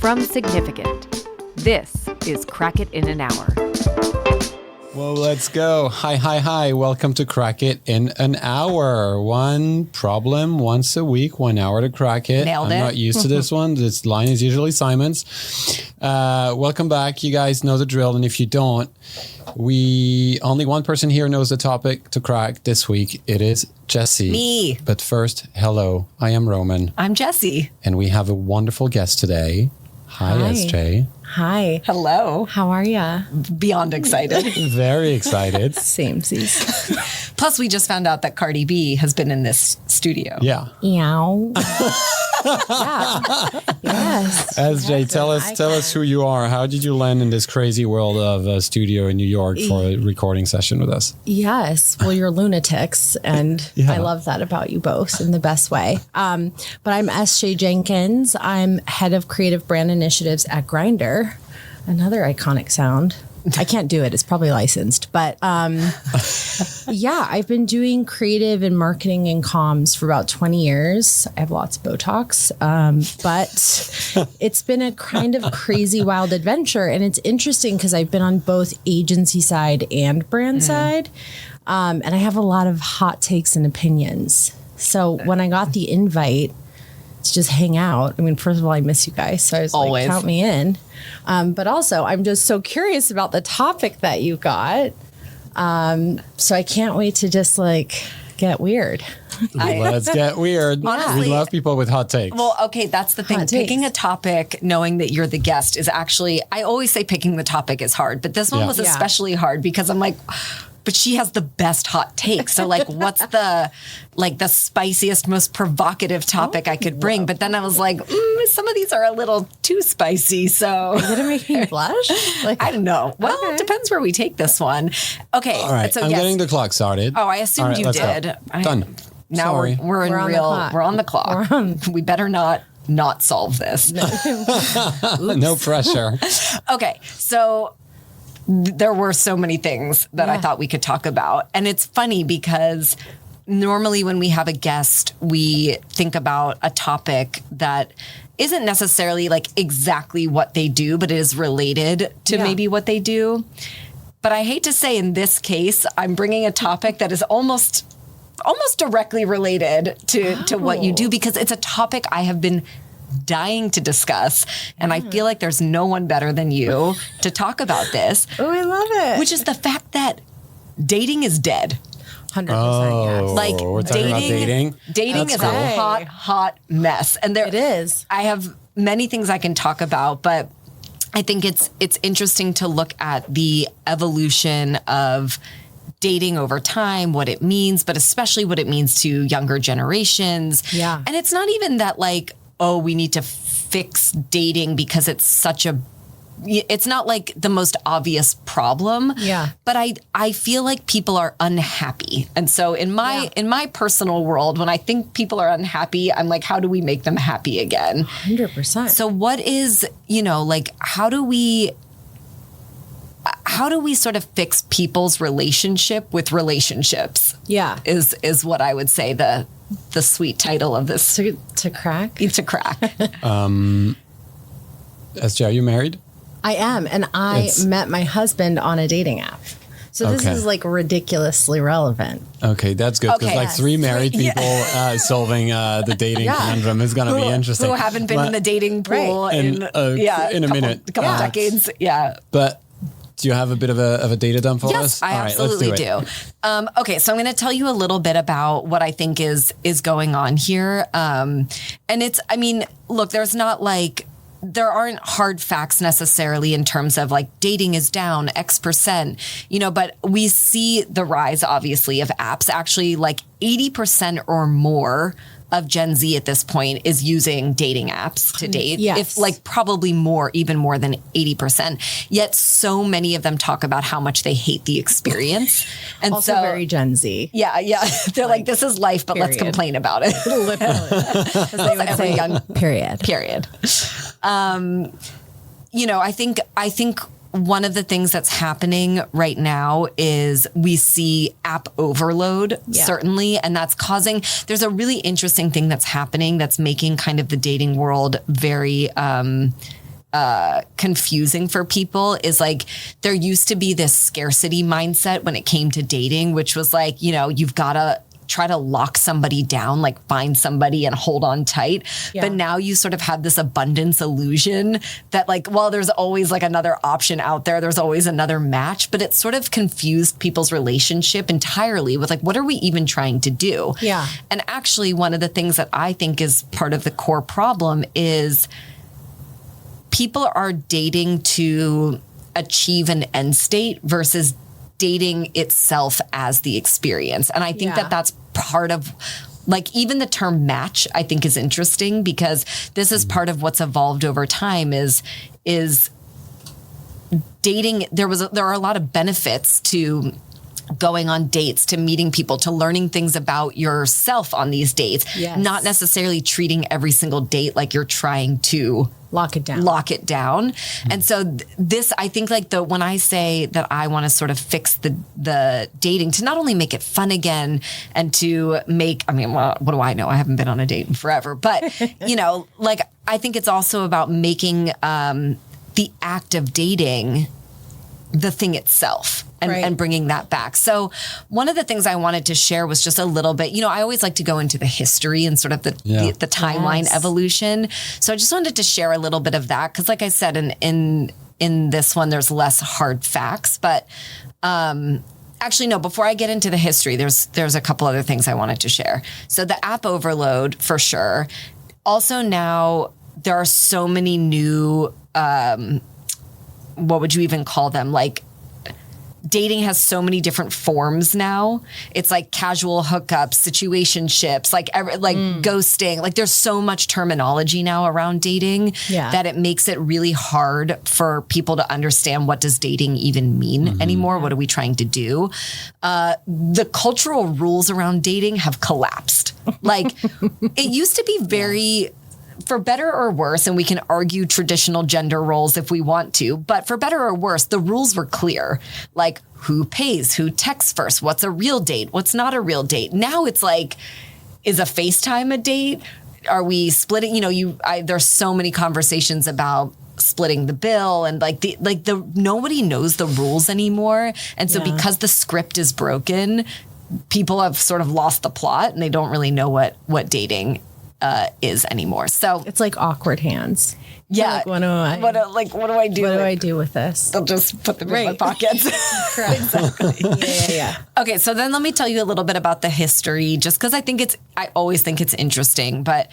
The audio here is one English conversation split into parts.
From Significant, this is Crack It in an Hour. Well, let's go. Hi. Welcome to Crack It in an Hour. One problem once a week, 1 hour to crack it. Nailed it. I'm not used to this one. This line is usually Simon's. Welcome back. You guys know the drill. And if you don't, only one person here knows the topic to crack this week. It is Jessie. Me. But first, hello. I am Roman. I'm Jessie. And we have a wonderful guest today. Hi. SJ. Hi. Hello. How are ya? Beyond excited. Very excited. Samesies. Plus, we just found out that Cardi B has been in this studio. Yeah. Meow. Yeah. Yes. SJ, tell us who you are. How did you land in this crazy world of a studio in New York for a recording session with us? Yes. Well, you're lunatics, and Yeah. I love that about you both in the best way. But I'm Sarah Jenkins. I'm head of creative brand initiatives at Grindr. Another iconic sound. I can't do it. It's probably licensed. But yeah, I've been doing creative and marketing and comms for about 20 years. I have lots of Botox. But it's been a kind of crazy, wild adventure. And it's interesting because I've been on both agency side and brand side. And I have a lot of hot takes and opinions. So when I got the invite to just hang out, I mean, first of all, I miss you guys. So I was Always. like, count me in. But also, I'm just so curious about the topic that you got. So I can't wait to just get weird. Let's get weird. Honestly, we love people with hot takes. Well, okay, that's the thing. Hot takes. Picking a topic, knowing that you're the guest is actually, I always say picking the topic is hard, but this one Yeah. was Yeah. especially hard because I'm like, but she has the best hot take. So what's the spiciest, most provocative topic I could bring? But then I was like, some of these are a little too spicy. So Is it gonna make me blush? I don't know. Well, Okay. it depends where we take this one. Okay. All right, So I'm yes. getting the clock started. Oh, I assumed All right, you let's go. did. Done. Now Sorry. we're in We're on the real. clock. We're on the clock. We better not solve this. No pressure. Okay, so there were so many things that I thought we could talk about. And it's funny because normally when we have a guest, we think about a topic that isn't necessarily exactly what they do, but it is related to maybe what they do. But I hate to say in this case, I'm bringing a topic that is almost directly related to what you do, because it's a topic I have been dying to discuss. And I feel like there's no one better than you to talk about this, Oh, I love it. which is the fact that dating is dead. 100%. Yes. Like we're talking about dating. Dating That's is cool. a hot mess. And It is. I have many things I can talk about, but I think it's interesting to look at the evolution of dating over time, what it means, but especially what it means to younger generations. Yeah. And it's not even that we need to fix dating because it's not like the most obvious problem. Yeah. But I feel like people are unhappy. And so in my personal world, when I think people are unhappy, I'm like, how do we make them happy again? 100%. So what is, how do we sort of fix people's relationship with relationships? Yeah. Is what I would say the sweet title of this To crack? to crack. SJ, are you married? I am. And I met my husband on a dating app. So this Okay. is relevant relevant. Okay, that's good. Because Okay. three married people solving the dating conundrum is going to be interesting. Who haven't been in the dating pool in a minute. couple decades. Yeah. But do you have a bit of a data dump for us? Yes, I All right, absolutely let's do it. do. Okay, so I'm going to tell you a little bit about what I think is going on here. And look, there aren't hard facts necessarily in terms of dating is down X%, but we see the rise, obviously, of apps. Actually, 80% or more of Gen Z at this point is using dating apps to date. Yes. If probably more, even more than 80%. Yet so many of them talk about how much they hate the experience. And Also so very Gen Z. Yeah. They're like, this is life, but let's period. complain about it. Literally. As they would Every say, young period. I think one of the things that's happening right now is we see app overload, certainly, and that's causing, there's a really interesting thing that's happening that's making kind of the dating world very confusing for people is like there used to be this scarcity mindset when it came to dating, which was like, you know, you've got to try to lock somebody down, like find somebody and hold on tight. Yeah. But now you sort of have this abundance illusion that like, well, there's always like another option out there. There's always another match, but it sort of confused people's relationship entirely with like, what are we even trying to do? Yeah. And actually one of the things that I think is part of the core problem is people are dating to achieve an end state versus dating itself as the experience. And I think that that's part of like even the term match, I think is interesting because this is part of what's evolved over time is dating. There are a lot of benefits to going on dates, to meeting people, to learning things about yourself on these dates, not necessarily treating every single date like you're trying to lock it down. And so this, I think like when I say that I want to sort of fix the dating to not only make it fun again and to make, I mean, well, what do I know? I haven't been on a date in forever, but you know, like I think it's also about making the act of dating the thing itself. And bringing that back. So one of the things I wanted to share was just a little bit, you know, I always like to go into the history and sort of the timeline evolution. So I just wanted to share a little bit of that. Cause like I said, in this one, there's less hard facts, but, actually, no, before I get into the history, there's a couple other things I wanted to share. So the app overload for sure. Also now there are so many new, what would you even call them? Like, dating has so many different forms now. It's like casual hookups, situationships, like ghosting. Like there's so much terminology now around dating that it makes it really hard for people to understand what does dating even mean anymore. What are we trying to do? The cultural rules around dating have collapsed. Like it used to be very... for better or worse, and we can argue traditional gender roles if we want to, but for better or worse, the rules were clear. Like who pays, who texts first, what's a real date, what's not a real date. Now it's like, is a FaceTime a date? Are we splitting? You know, there's so many conversations about splitting the bill and nobody knows the rules anymore. And so because the script is broken, people have sort of lost the plot and they don't really know what dating is anymore. So it's like awkward hands. Yeah. Like, what do I do? What do I do with this? They'll just put them in my pockets. Correct. Exactly. Yeah. Okay. So then let me tell you a little bit about the history, just because I always think it's interesting, but,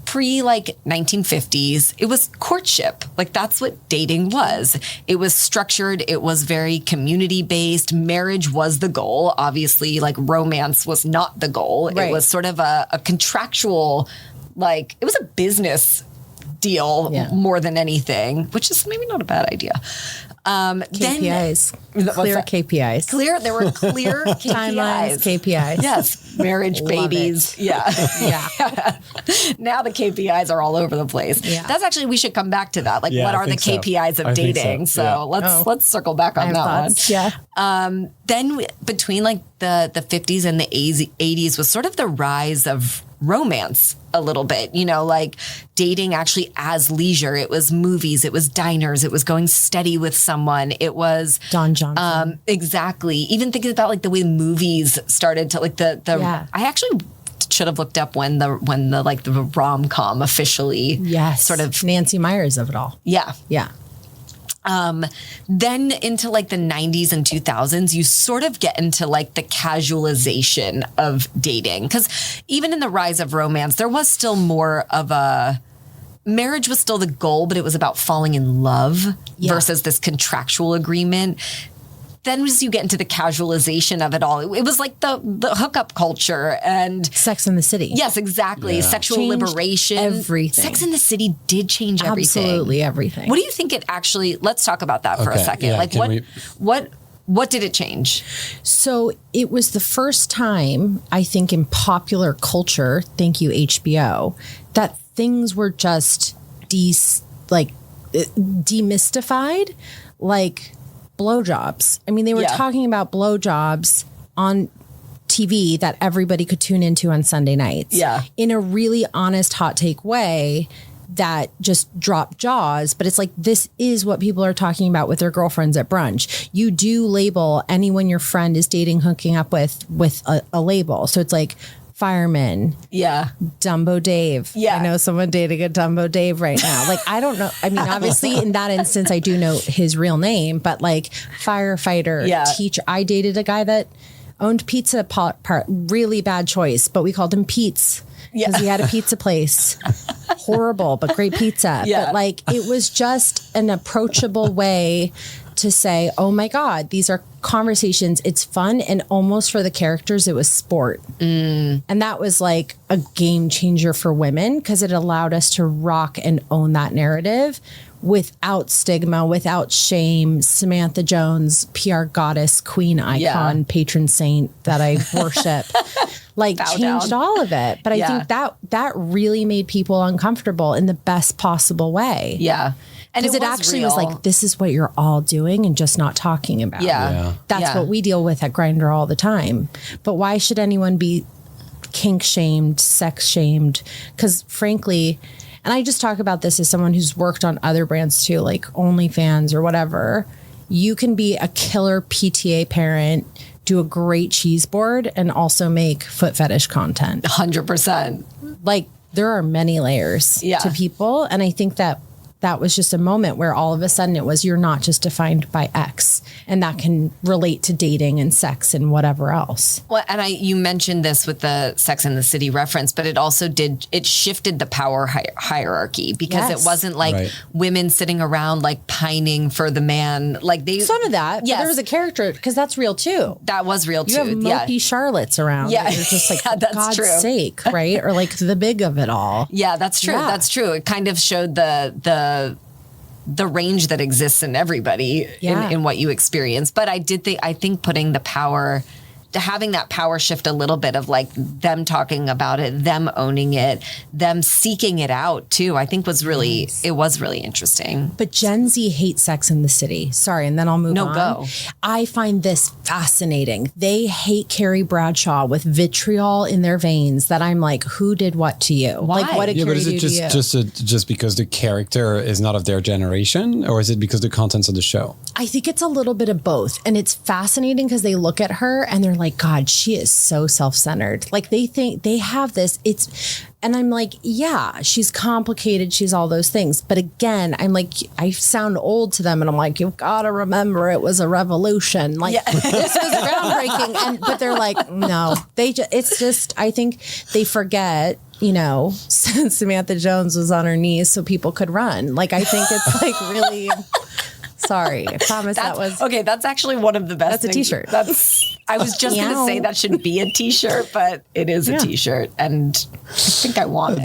pre 1950s, it was courtship. Like that's what dating was. It was structured. It was very community based. Marriage was the goal. Obviously, like romance was not the goal. Right. It was sort of a contractual, like it was a business deal more than anything, which is maybe not a bad idea. KPIs. Clear KPIs. There were clear KPIs. Timelines, KPIs. Yes. Marriage, babies. Yeah. Now the KPIs are all over the place. Yeah. That's actually, we should come back to that. Like, what are the KPIs of dating? So let's circle back on that one. Yeah. Then between like the 50s and the 80s was sort of the rise of romance a little bit, you know, like dating actually as leisure. It was movies, it was diners, it was going steady with someone. It was Don Johnson. Exactly. Even thinking about like the way movies started to like I actually should have looked up when the rom-com officially sort of Nancy Meyers of it all. Yeah. Yeah. Then into like the 90s and 2000s, you sort of get into like the casualization of dating. Because even in the rise of romance, there was still more of marriage was still the goal, but it was about falling in love versus this contractual agreement. Then as you get into the casualization of it all, it was like the hookup culture and Sex in the City. Yes, exactly. Sexual Changed liberation. Everything. Sex in the City did change everything. Absolutely everything. What do you think it actually, let's talk about that for a second. Yeah, like what did it change? So it was the first time, I think, in popular culture, thank you HBO, that things were just demystified, like blowjobs. I mean, they were talking about blowjobs on TV that everybody could tune into on Sunday nights. Yeah. In a really honest, hot take way. that just drop jaws, but it's like, this is what people are talking about with their girlfriends at brunch. You do label anyone your friend is dating, hooking up with a label. So it's like fireman. Yeah. Dumbo Dave. Yeah. I know someone dating a Dumbo Dave right now. Like, I don't know. I mean, obviously in that instance, I do know his real name, but like firefighter, teacher. I dated a guy that owned pizza really bad choice, but we called him Pete's because he had a pizza place. Horrible, but great pizza. Yeah. But like, it was just an approachable way to say, oh my God, these are conversations. It's fun. And almost for the characters, it was sport. And that was like a game changer for women because it allowed us to rock and own that narrative without stigma, without shame. Samantha Jones, PR goddess, queen icon, patron saint that I worship, like changed all of it. But I think that really made people uncomfortable in the best possible way. Yeah. And because it actually was like, this is what you're all doing and just not talking about. That's what we deal with at Grindr all the time. But why should anyone be kink shamed, sex shamed? Because frankly, and I just talk about this as someone who's worked on other brands too, like OnlyFans or whatever. You can be a killer PTA parent, do a great cheese board, and also make foot fetish content. 100%. Like, there are many layers to people. And I think that was just a moment where all of a sudden it was, you're not just defined by X, and that can relate to dating and sex and whatever else. Well, and you mentioned this with the Sex and the City reference, but it also it shifted the power hierarchy because it wasn't like women sitting around like pining for the man. Like some of that. Yes. There was a character, because that's real too. That was real too. You have mopey Charlottes around. Yeah. You're just like, for God's sake, right? Or like the big of it all. Yeah, that's true. Yeah. That's true. It kind of showed the range that exists in everybody in what you experience. But I think putting the power, having that power shift a little bit of like them talking about it, them owning it, them seeking it out too, I think it was really interesting. But Gen Z hates Sex in the City. Sorry, and then I'll move on. Go. I find this fascinating. They hate Carrie Bradshaw with vitriol in their veins that I'm like, who did what to you? Why? Like, what did Carrie do to you? Just because the character is not of their generation, or is it because the contents of the show? I think it's a little bit of both. And it's fascinating because they look at her and they're like, God, she is so self-centered. Like, they think they have this, and I'm like, yeah, she's complicated. She's all those things. But again, I'm like, I sound old to them, and I'm like, you've got to remember it was a revolution. Like, this was groundbreaking. But they're like, no, it's just, I think they forget, Samantha Jones was on her knees so people could run. Like, I think it's like really... Sorry, I promise that was... Okay, that's actually one of the best That's a t-shirt. I was just going to say that should be a t-shirt, but it is a t-shirt, and I think I want it.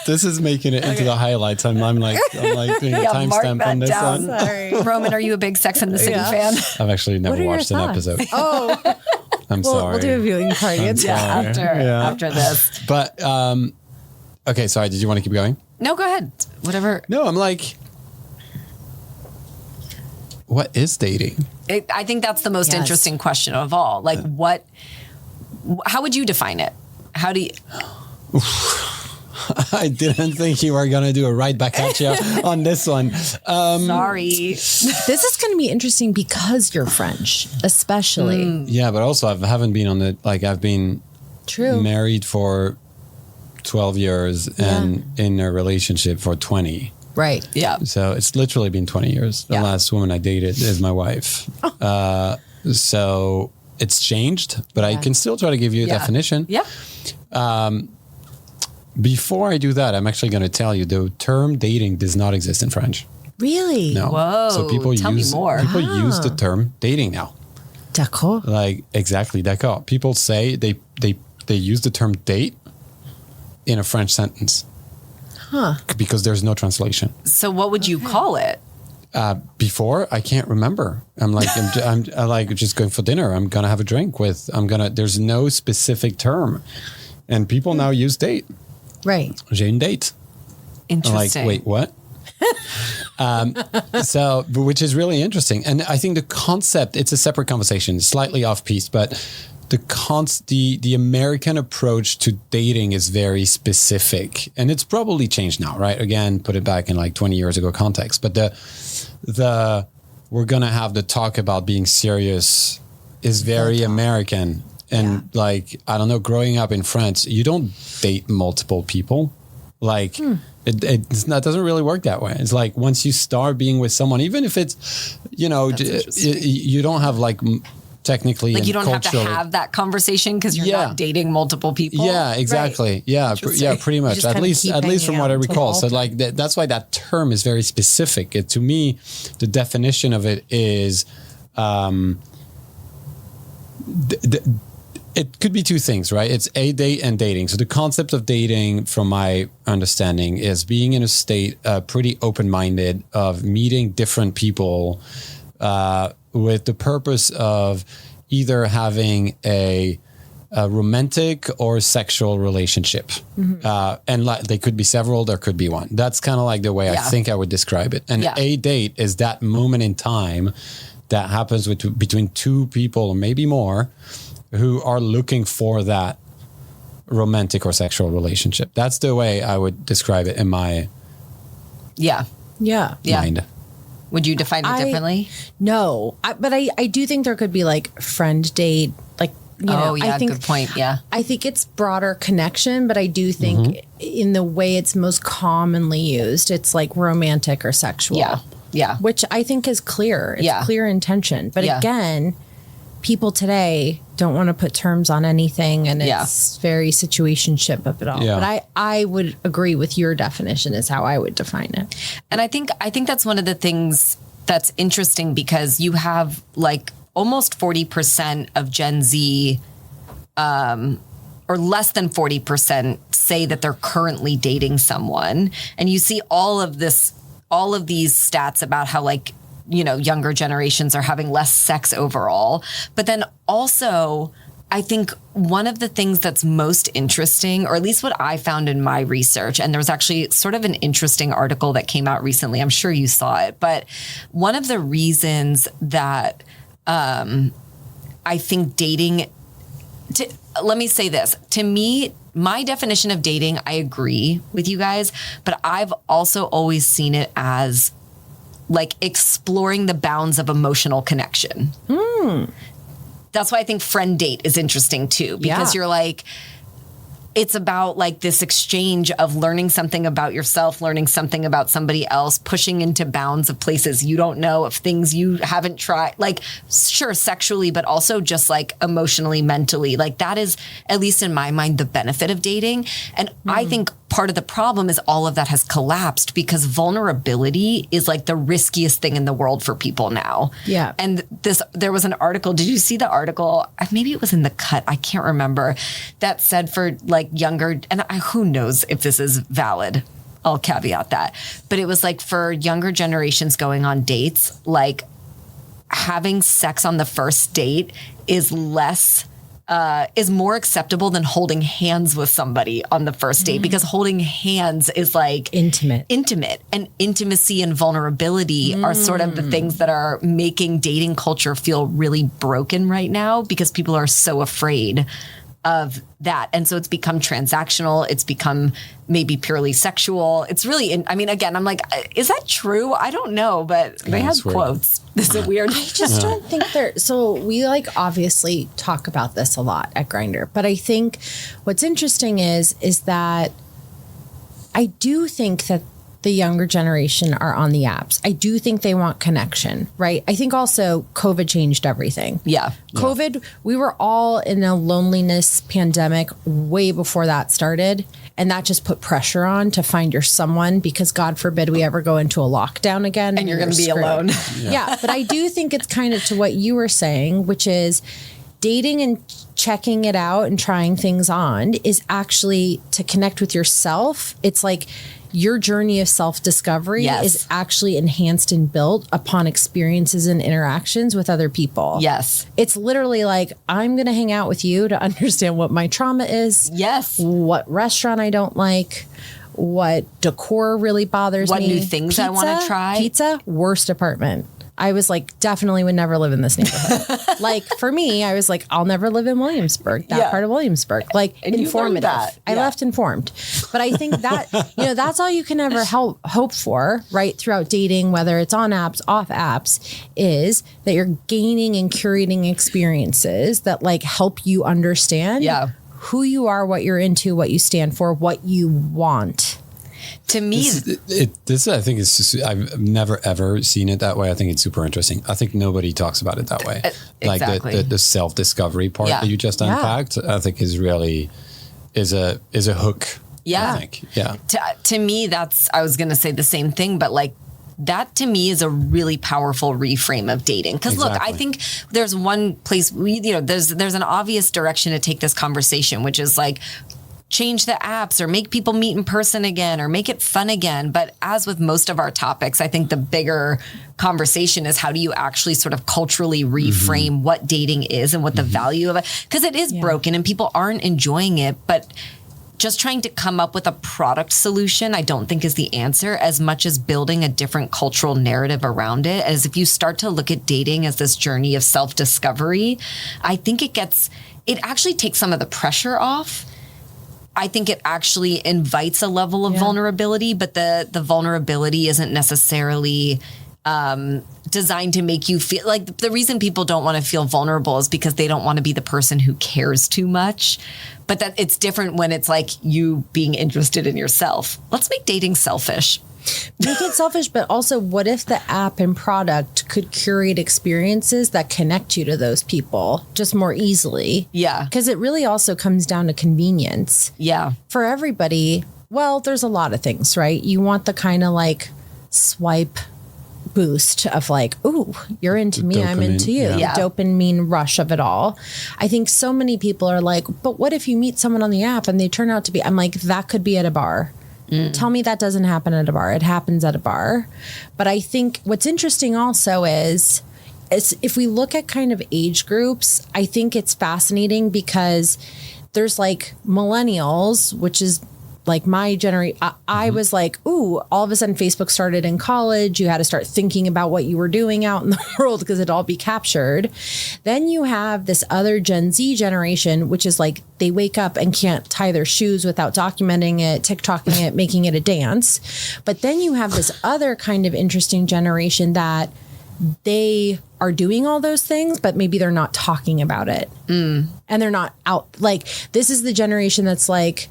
This is making it into the highlights. I'm like doing a timestamp on this one. Sorry. Roman, are you a big Sex and the City fan? I've actually never watched an episode. Oh, I'm sorry. We'll do a viewing party. After this. But okay, sorry. Did you want to keep going? No, go ahead. Whatever. No, I'm like, what is dating? I think that's the most interesting question of all. Like, how would you define it? How do you... I didn't think you were going to do a right back at you on this one. Sorry. This is going to be interesting because you're French, especially. Yeah, but also I haven't been on I've been married for 12 years and in a relationship for 20. Right. Yeah. So it's literally been 20 years. The last woman I dated is my wife. So it's changed, but I can still try to give you a definition. Yeah. Before I do that, I'm actually going to tell you the term dating does not exist in French. Really? No. Whoa. So people use the term dating now. D'accord. Like, exactly, d'accord. People say they use the term date in a French sentence. Huh. Because there's no translation. So what would you call it? Before, I can't remember. I'm like, I'm like just going for dinner. I'm going to have a drink with, there's no specific term. And people now use date. Right. J'ai une date. Interesting. I'm like, wait, what? Which is really interesting. And I think the concept, it's a seperate conversation, slightly off piece, but the American approach to dating is very specific, and it's probably changed now, right? Again, put it back in like 20 years ago context, but the we're gonna have the talk about being serious is very American. And like, I don't know, growing up in France, you don't date multiple people. Like it doesn't really work that way. It's like once you start being with someone, even if it's, you know, you don't have like technically like you don't have to have that conversation because you're not dating multiple people. Yeah, exactly. Right. Yeah, pretty much. At least from what I recall. So like that's why that term is very specific. To me, the definition of it is it could be two things, right? It's a date and dating. So the concept of dating, from my understanding, is being in a state pretty open-minded of meeting different people with the purpose of either having a romantic or sexual relationship. And they could be several, there could be one. That's kind of like the way I think I would describe it. And a date is that moment in time that happens between two people or maybe more who are looking for that romantic or sexual relationship. That's the way I would describe it in my mind. Would you define it differently? No, but I do think there could be like friend date, like, you know, I think, good point. Yeah. I think it's broader connection, but I do think in the way it's most commonly used, it's like romantic or sexual. Yeah. Which I think is clear. It's clear intention. But again, people today don't want to put terms on anything, and it's very situationship of it all. Yeah. But I would agree with your definition is how I would define it. And I think that's one of the things that's interesting, because you have like almost 40% of Gen Z, or less than 40% say that they're currently dating someone. And you see all of these stats about how, like, you know, younger generations are having less sex overall. But then also, I think one of the things that's most interesting, or at least what I found in my research, and there was actually sort of an interesting article that came out recently, I'm sure you saw it, but one of the reasons that I think dating, let me say this, to me, my definition of dating, I agree with you guys, but I've also always seen it as like exploring the bounds of emotional connection. That's why I think friend date is interesting too, because you're like, it's about like this exchange of learning something about yourself, learning something about somebody else, pushing into bounds of places you don't know, of things you haven't tried, like, sure, sexually, but also just like emotionally, mentally. Like, that is, at least in my mind, the benefit of dating. And I think part of the problem is all of that has collapsed because vulnerability is like the riskiest thing in the world for people now. Yeah. And there was an article. Did you see the article? Maybe it was in The Cut. I can't remember. That said for like younger, and who knows if this is valid. I'll caveat that. But it was like for younger generations going on dates, like having sex on the first date is more acceptable than holding hands with somebody on the first date, because holding hands is like intimate, and intimacy and vulnerability are sort of the things that are making dating culture feel really broken right now, because people are so afraid of that. And so it's become transactional. It's become maybe purely sexual. It's really, I mean, again, I'm like, is that true? I don't know, but they have quotes. This is weird. I just don't think so we like obviously talk about this a lot at Grindr, but I think what's interesting is that I do think that the younger generation are on the apps. I do think they want connection, right? I think also COVID changed everything. Yeah. COVID, we were all in a loneliness pandemic way before that started. And that just put pressure on to find your someone, because God forbid we ever go into a lockdown again. And you're going to be alone. Yeah. But I do think it's kind of to what you were saying, which is dating and checking it out and trying things on is actually to connect with yourself. It's like your journey of self-discovery is actually enhanced and built upon experiences and interactions with other people. Yes. It's literally like, I'm going to hang out with you to understand what my trauma is. Yes. What restaurant I don't like. What decor really bothers me. What new things I want to try. Pizza, worst apartment. I was like, definitely would never live in this neighborhood. Like for me, I was like, I'll never live in Williamsburg, that part of Williamsburg. Like and informative. I Yeah. left informed. But I think that, that's all you can ever hope for, right? Throughout dating, whether it's on apps, off apps, is that you're gaining and curating experiences that like help you understand who you are, what you're into, what you stand for, what you want. To me, this I think is just, I've never ever seen it that way. I think it's super interesting. I think nobody talks about it that way. Exactly. Like the self-discovery part that you just unpacked, I think is really is a hook. Yeah. I think. Yeah. To me, I was going to say the same thing, but like that to me is a really powerful reframe of dating. Because look, I think there's one place there's an obvious direction to take this conversation, which is like, change the apps or make people meet in person again or make it fun again. But as with most of our topics, I think the bigger conversation is how do you actually sort of culturally reframe what dating is and what the value of it, because it is broken and people aren't enjoying it. But just trying to come up with a product solution, I don't think is the answer as much as building a different cultural narrative around it. As if you start to look at dating as this journey of self-discovery, I think it actually takes some of the pressure off. I think it actually invites a level of vulnerability, but the vulnerability isn't necessarily designed to make you feel like the reason people don't want to feel vulnerable is because they don't want to be the person who cares too much. But that it's different when it's like you being interested in yourself. Let's make dating selfish. Make it selfish, but also what if the app and product could curate experiences that connect you to those people just more easily? Yeah. Because it really also comes down to convenience. Yeah. For everybody, well, there's a lot of things, right? You want the kind of like swipe boost of like, ooh, you're into me, I'm into you. Yeah. The dopamine rush of it all. I think so many people are like, but what if you meet someone on the app and they turn out to be, I'm like, that could be at a bar. Tell me that doesn't happen at a bar. It happens at a bar. But I think what's interesting also is if we look at kind of age groups, I think it's fascinating because there's like millennials, which is like my generation. I was like, ooh, all of a sudden Facebook started in college. You had to start thinking about what you were doing out in the world because it'd all be captured. Then you have this other Gen Z generation, which is like they wake up and can't tie their shoes without documenting it, TikToking it, making it a dance. But then you have this other kind of interesting generation that they are doing all those things, but maybe they're not talking about it. And they're not out. Like this is the generation that's like,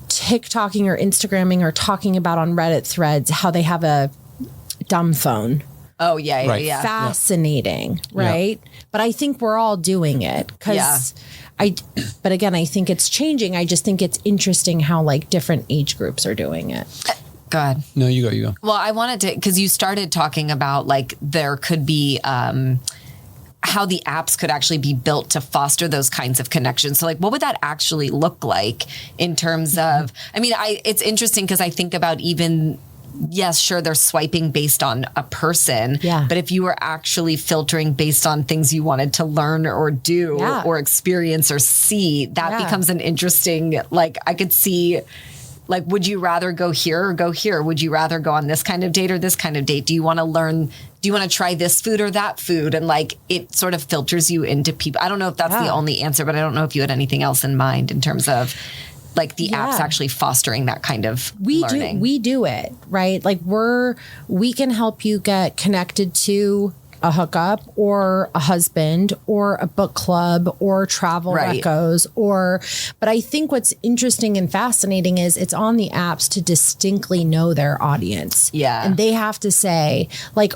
TikToking or Instagramming or talking about on Reddit threads how they have a dumb phone. Oh, yeah. Fascinating, right? Yeah. But I think we're all doing it because but again, I think it's changing. I just think it's interesting how like different age groups are doing it. Go ahead. No, you go. Well, I wanted to, because you started talking about like there could be how the apps could actually be built to foster those kinds of connections. So like, what would that actually look like in terms of, I mean, it's interesting because I think about even, yes, sure, they're swiping based on a person, but if you were actually filtering based on things you wanted to learn or do or experience or see, that becomes an interesting, like I could see, like, would you rather go here or go here? Would you rather go on this kind of date or this kind of date? Do you want to learn? Do you want to try this food or that food? And like, it sort of filters you into people. I don't know if that's the only answer, but I don't know if you had anything else in mind in terms of like the apps actually fostering that kind of learning. We do it, right? Like we can help you get connected to a hookup or a husband or a book club or travel recos but I think what's interesting and fascinating is it's on the apps to distinctly know their audience. Yeah. And they have to say like,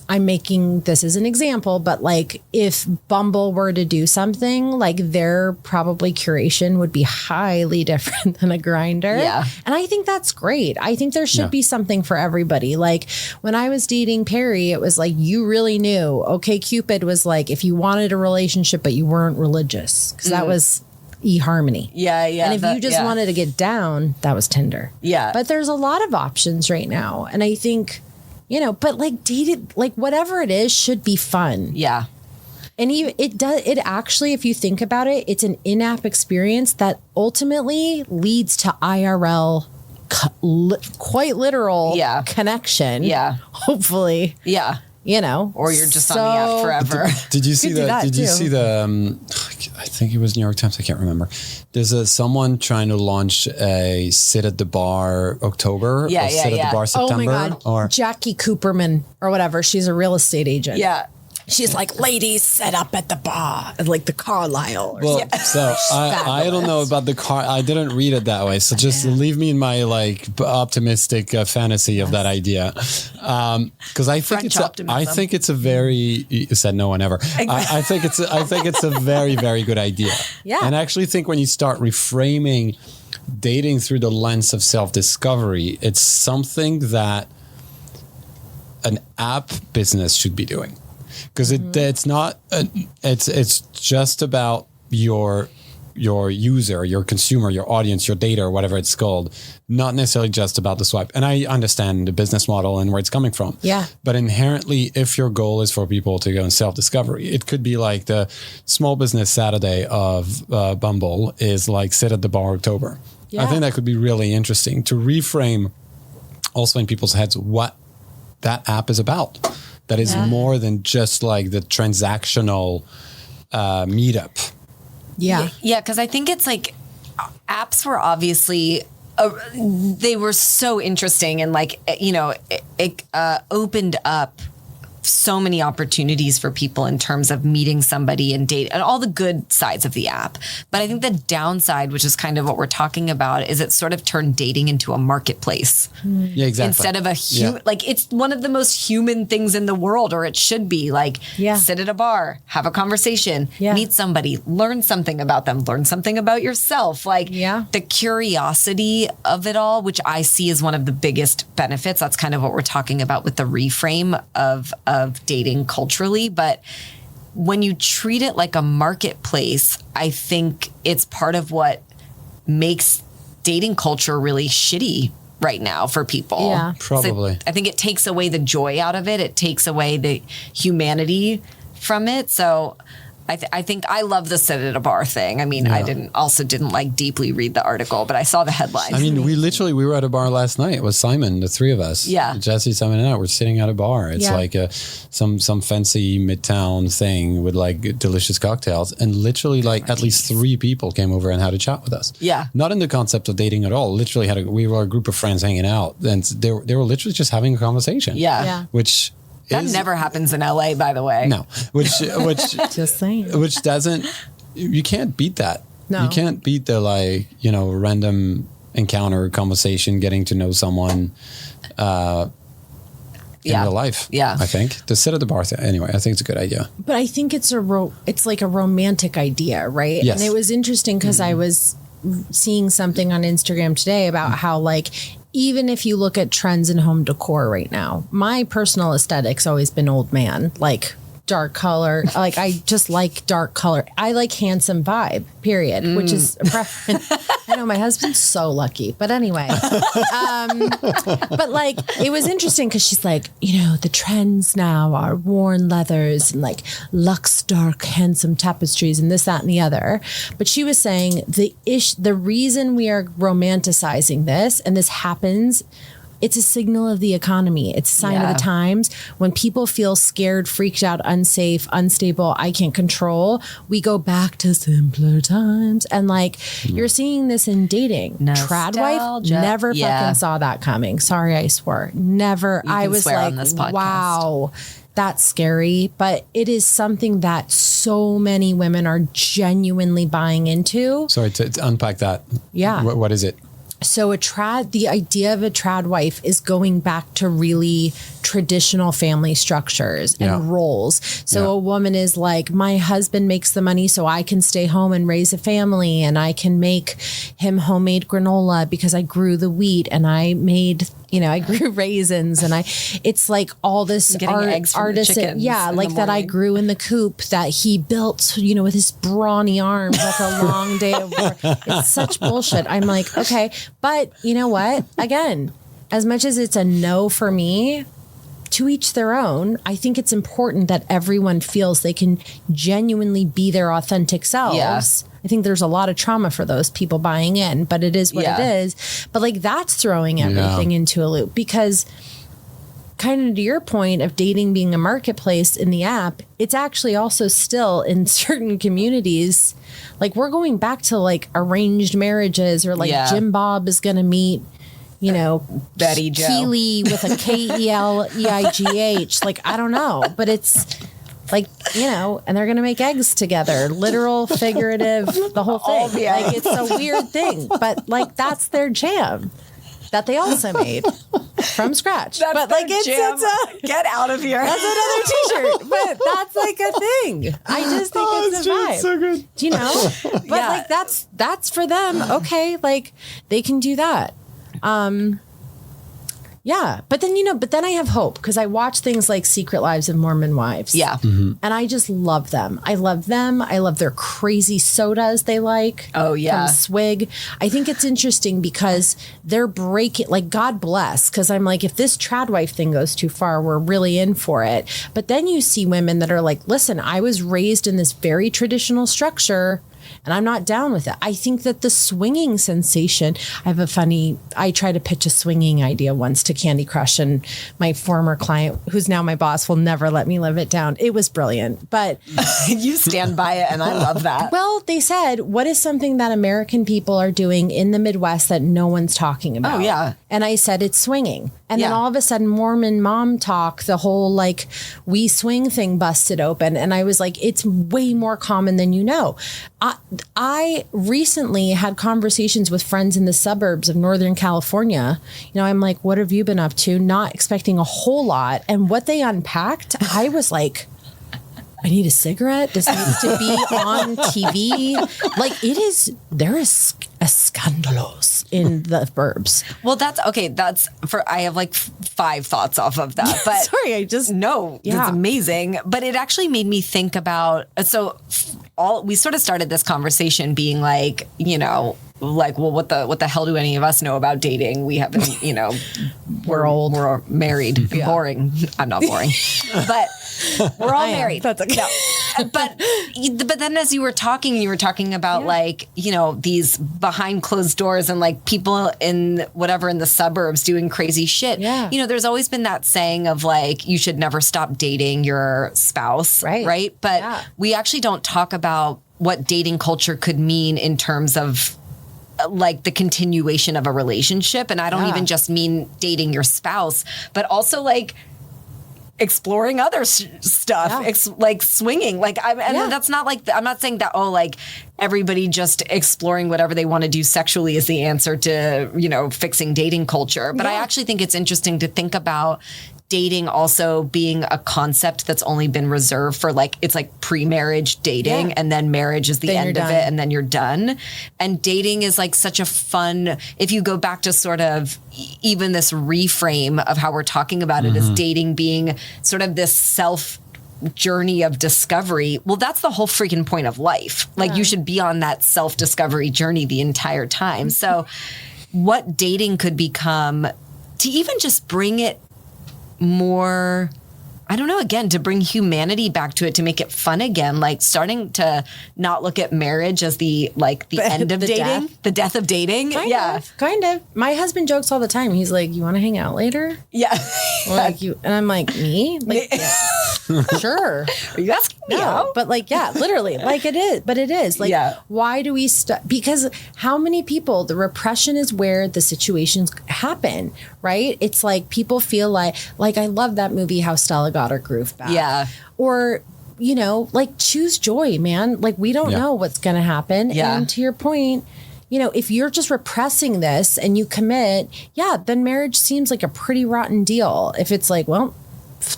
I'm making this as an example, but like if Bumble were to do something, like their probably curation would be highly different than a Grindr. Yeah. And I think that's great. I think there should be something for everybody. Like when I was dating Perry, it was like, you really knew. OkCupid was like, if you wanted a relationship, but you weren't religious, because that was eHarmony. Yeah. And if you just wanted to get down, that was Tinder. Yeah. But there's a lot of options right now. And I think, but like dated, like whatever it is should be fun. Yeah. And it actually, if you think about it, it's an in-app experience that ultimately leads to IRL, quite literal connection. Yeah. Hopefully. Yeah. Or you're just on the app forever. Did you see Could do that? that Did you too. see the? I think it was New York Times. I can't remember. There's someone trying to launch a sit at the bar October. Yeah, or sit at the bar September. Oh my God. Or Jackie Cooperman or whatever. She's a real estate agent. Yeah. She's like, ladies, set up at the bar, like the Carlisle. Or well, something. so I don't know about the car. I didn't read it that way. So just leave me in my optimistic fantasy of that idea, because I think it's a very. You said no one ever. I think it's a very, very good idea. Yeah. And I actually think when you start reframing dating through the lens of self-discovery, it's something that an app business should be doing. Because it's not, it's just about your user, your consumer, your audience, your data, or whatever it's called, not necessarily just about the swipe. And I understand the business model and where it's coming from. Yeah. But inherently, if your goal is for people to go in self-discovery, it could be like the Small Business Saturday of Bumble is like sit at the bar October. Yeah. I think that could be really interesting to reframe also in people's heads what that app is about. That is more than just like the transactional meetup. Yeah. Yeah, because I think it's like apps were obviously they were so interesting and it opened up so many opportunities for people in terms of meeting somebody and date and all the good sides of the app. But I think the downside, which is kind of what we're talking about, is it sort of turned dating into a marketplace. Yeah, exactly. Instead of it's one of the most human things in the world, or it should be sit at a bar, have a conversation, meet somebody, learn something about them, learn something about yourself. The curiosity of it all, which I see as one of the biggest benefits. That's kind of what we're talking about with the reframe of dating culturally. But when you treat it like a marketplace, I think it's part of what makes dating culture really shitty right now for people. Yeah. Probably. So I think it takes away the joy out of it. It takes away the humanity from it. So I think I love the sit at a bar thing. I mean, I didn't deeply read the article, but I saw the headlines. I mean, we were at a bar last night. It was Simon, the three of us. Yeah. Jesse, Simon, and I were sitting at a bar. It's like some fancy midtown thing with like delicious cocktails. And literally at least three people came over and had a chat with us. Yeah. Not in the concept of dating at all. Literally we were a group of friends hanging out. And they were literally just having a conversation. Yeah. Which... That never happens in LA, by the way. No, which Just saying. which doesn't, you can't beat that. No. You can't beat the random encounter conversation, getting to know someone in real life. Yeah. I think to sit at the bar. Anyway, I think it's a good idea. But I think it's like a romantic idea, right? Yes. And it was interesting because I was seeing something on Instagram today about how even if you look at trends in home decor right now, my personal aesthetic's always been old man, like dark color. I just like dark color. I like handsome vibe, period, which is a preference. I know my husband's so lucky, but anyway. But it was interesting because she's like, the trends now are worn leathers and luxe, dark, handsome tapestries and this, that, and the other. But she was saying the reason we are romanticizing this, and this happens, it's a signal of the economy. It's a sign of the times. When people feel scared, freaked out, unsafe, unstable, I can't control, we go back to simpler times. And you're seeing this in dating. Nostalgia. Tradwife never fucking saw that coming. Sorry, I swore. Never. I was swear on this podcast. Wow. That's scary, but it is something that so many women are genuinely buying into. Sorry, to unpack that. Yeah. What is it? So the idea of a trad wife is going back to really traditional family structures and roles. So a woman is like, my husband makes the money so I can stay home and raise a family, and I can make him homemade granola because I grew the wheat and I made, I grew raisins, and it's like all this artisan, that I grew in the coop that he built, with his brawny arms after a long day of work. It's such bullshit. I'm like, okay, but you know what? Again, as much as it's a no for me, to each their own. I think it's important that everyone feels they can genuinely be their authentic selves. Yeah. I think there's a lot of trauma for those people buying in, but it is what it is. But that's throwing everything into a loop, because kind of to your point of dating being a marketplace in the app, it's actually also still in certain communities, like we're going back to like arranged marriages or like Jim Bob is going to meet, you know, Betty Jo Keeley with a K-E-L-E-I-G-H. Like, I don't know, but it's like, you know, and they're going to make eggs together, literal, figurative, the whole thing. Like, it's a weird thing, but like, that's their jam that they also made from scratch. That's but like, it's get out of here. That's another t-shirt, but that's like a thing. I just think it's a vibe. So good. Do you know? But like, that's for them. Okay. Like they can do that. Yeah. But then, you know, but then I have hope because I watch things like Secret Lives of Mormon Wives. Yeah. And I just love them. I love them. I love their crazy sodas they like. Oh, yeah. From Swig. I think it's interesting because they're breaking, like, God bless. Because I'm like, if this trad wife thing goes too far, we're really in for it. But then you see women that are like, listen, I was raised in this very traditional structure. And I'm not down with it. I think that the swinging sensation, I tried to pitch a swinging idea once to Candy Crush, and my former client, who's now my boss, will never let me live it down. It was brilliant. But you stand by it, and I love that. Well, they said, what is something that American people are doing in the Midwest that no one's talking about? Oh, yeah. And I said, it's swinging. And then all of a sudden, Mormon mom talk, the whole like we swing thing busted open. And I was like, it's way more common than you know. I recently had conversations with friends in the suburbs of Northern California. You know, I'm like, what have you been up to? Not expecting a whole lot. And what they unpacked, I was like, I need a cigarette. This needs to be on TV. Like there is a scandalous in the burbs. Well, that's okay. I have like 5 thoughts off of that. But sorry, it's amazing. But it actually made me think about, we sort of started this conversation being like, you know, like, well, what the hell do any of us know about dating? We haven't, you know, we're old, we're married, boring. I'm not boring, but we're all married. That's okay. No. But then as you were talking about like, you know, these behind closed doors and like people in the suburbs doing crazy shit. Yeah. You know, there's always been that saying of like, you should never stop dating your spouse. Right. But we actually don't talk about what dating culture could mean in terms of like the continuation of a relationship. And I don't even just mean dating your spouse, but also like exploring other stuff, like swinging. Like, that's not like, I'm not saying that, like everybody just exploring whatever they want to do sexually is the answer to, you know, fixing dating culture. But I actually think it's interesting to think about dating also being a concept that's only been reserved for like, it's like pre-marriage dating and then marriage is the end of it and then you're done. And dating is like such a fun, if you go back to sort of even this reframe of how we're talking about it as dating being sort of this self journey of discovery. Well, that's the whole freaking point of life. Like you should be on that self-discovery journey the entire time. So what dating could become to even just bring it more, I don't know, again, to bring humanity back to it, to make it fun again, like starting to not look at marriage as the end of dating, the death of dating. Kind of. My husband jokes all the time. He's like, you want to hang out later? Yeah. Like you, and I'm like, me? Like, sure. Are you asking me out? But like, literally, like it is. But it is like, why do we because how many people, the repression is where the situations happen, right? It's like people feel like I love that movie, How Stella Got Her Groove Back. Yeah. Or, you know, like choose joy, man. Like we don't know what's going to happen. Yeah. And to your point, you know, if you're just repressing this and you commit, then marriage seems like a pretty rotten deal. If it's like, well,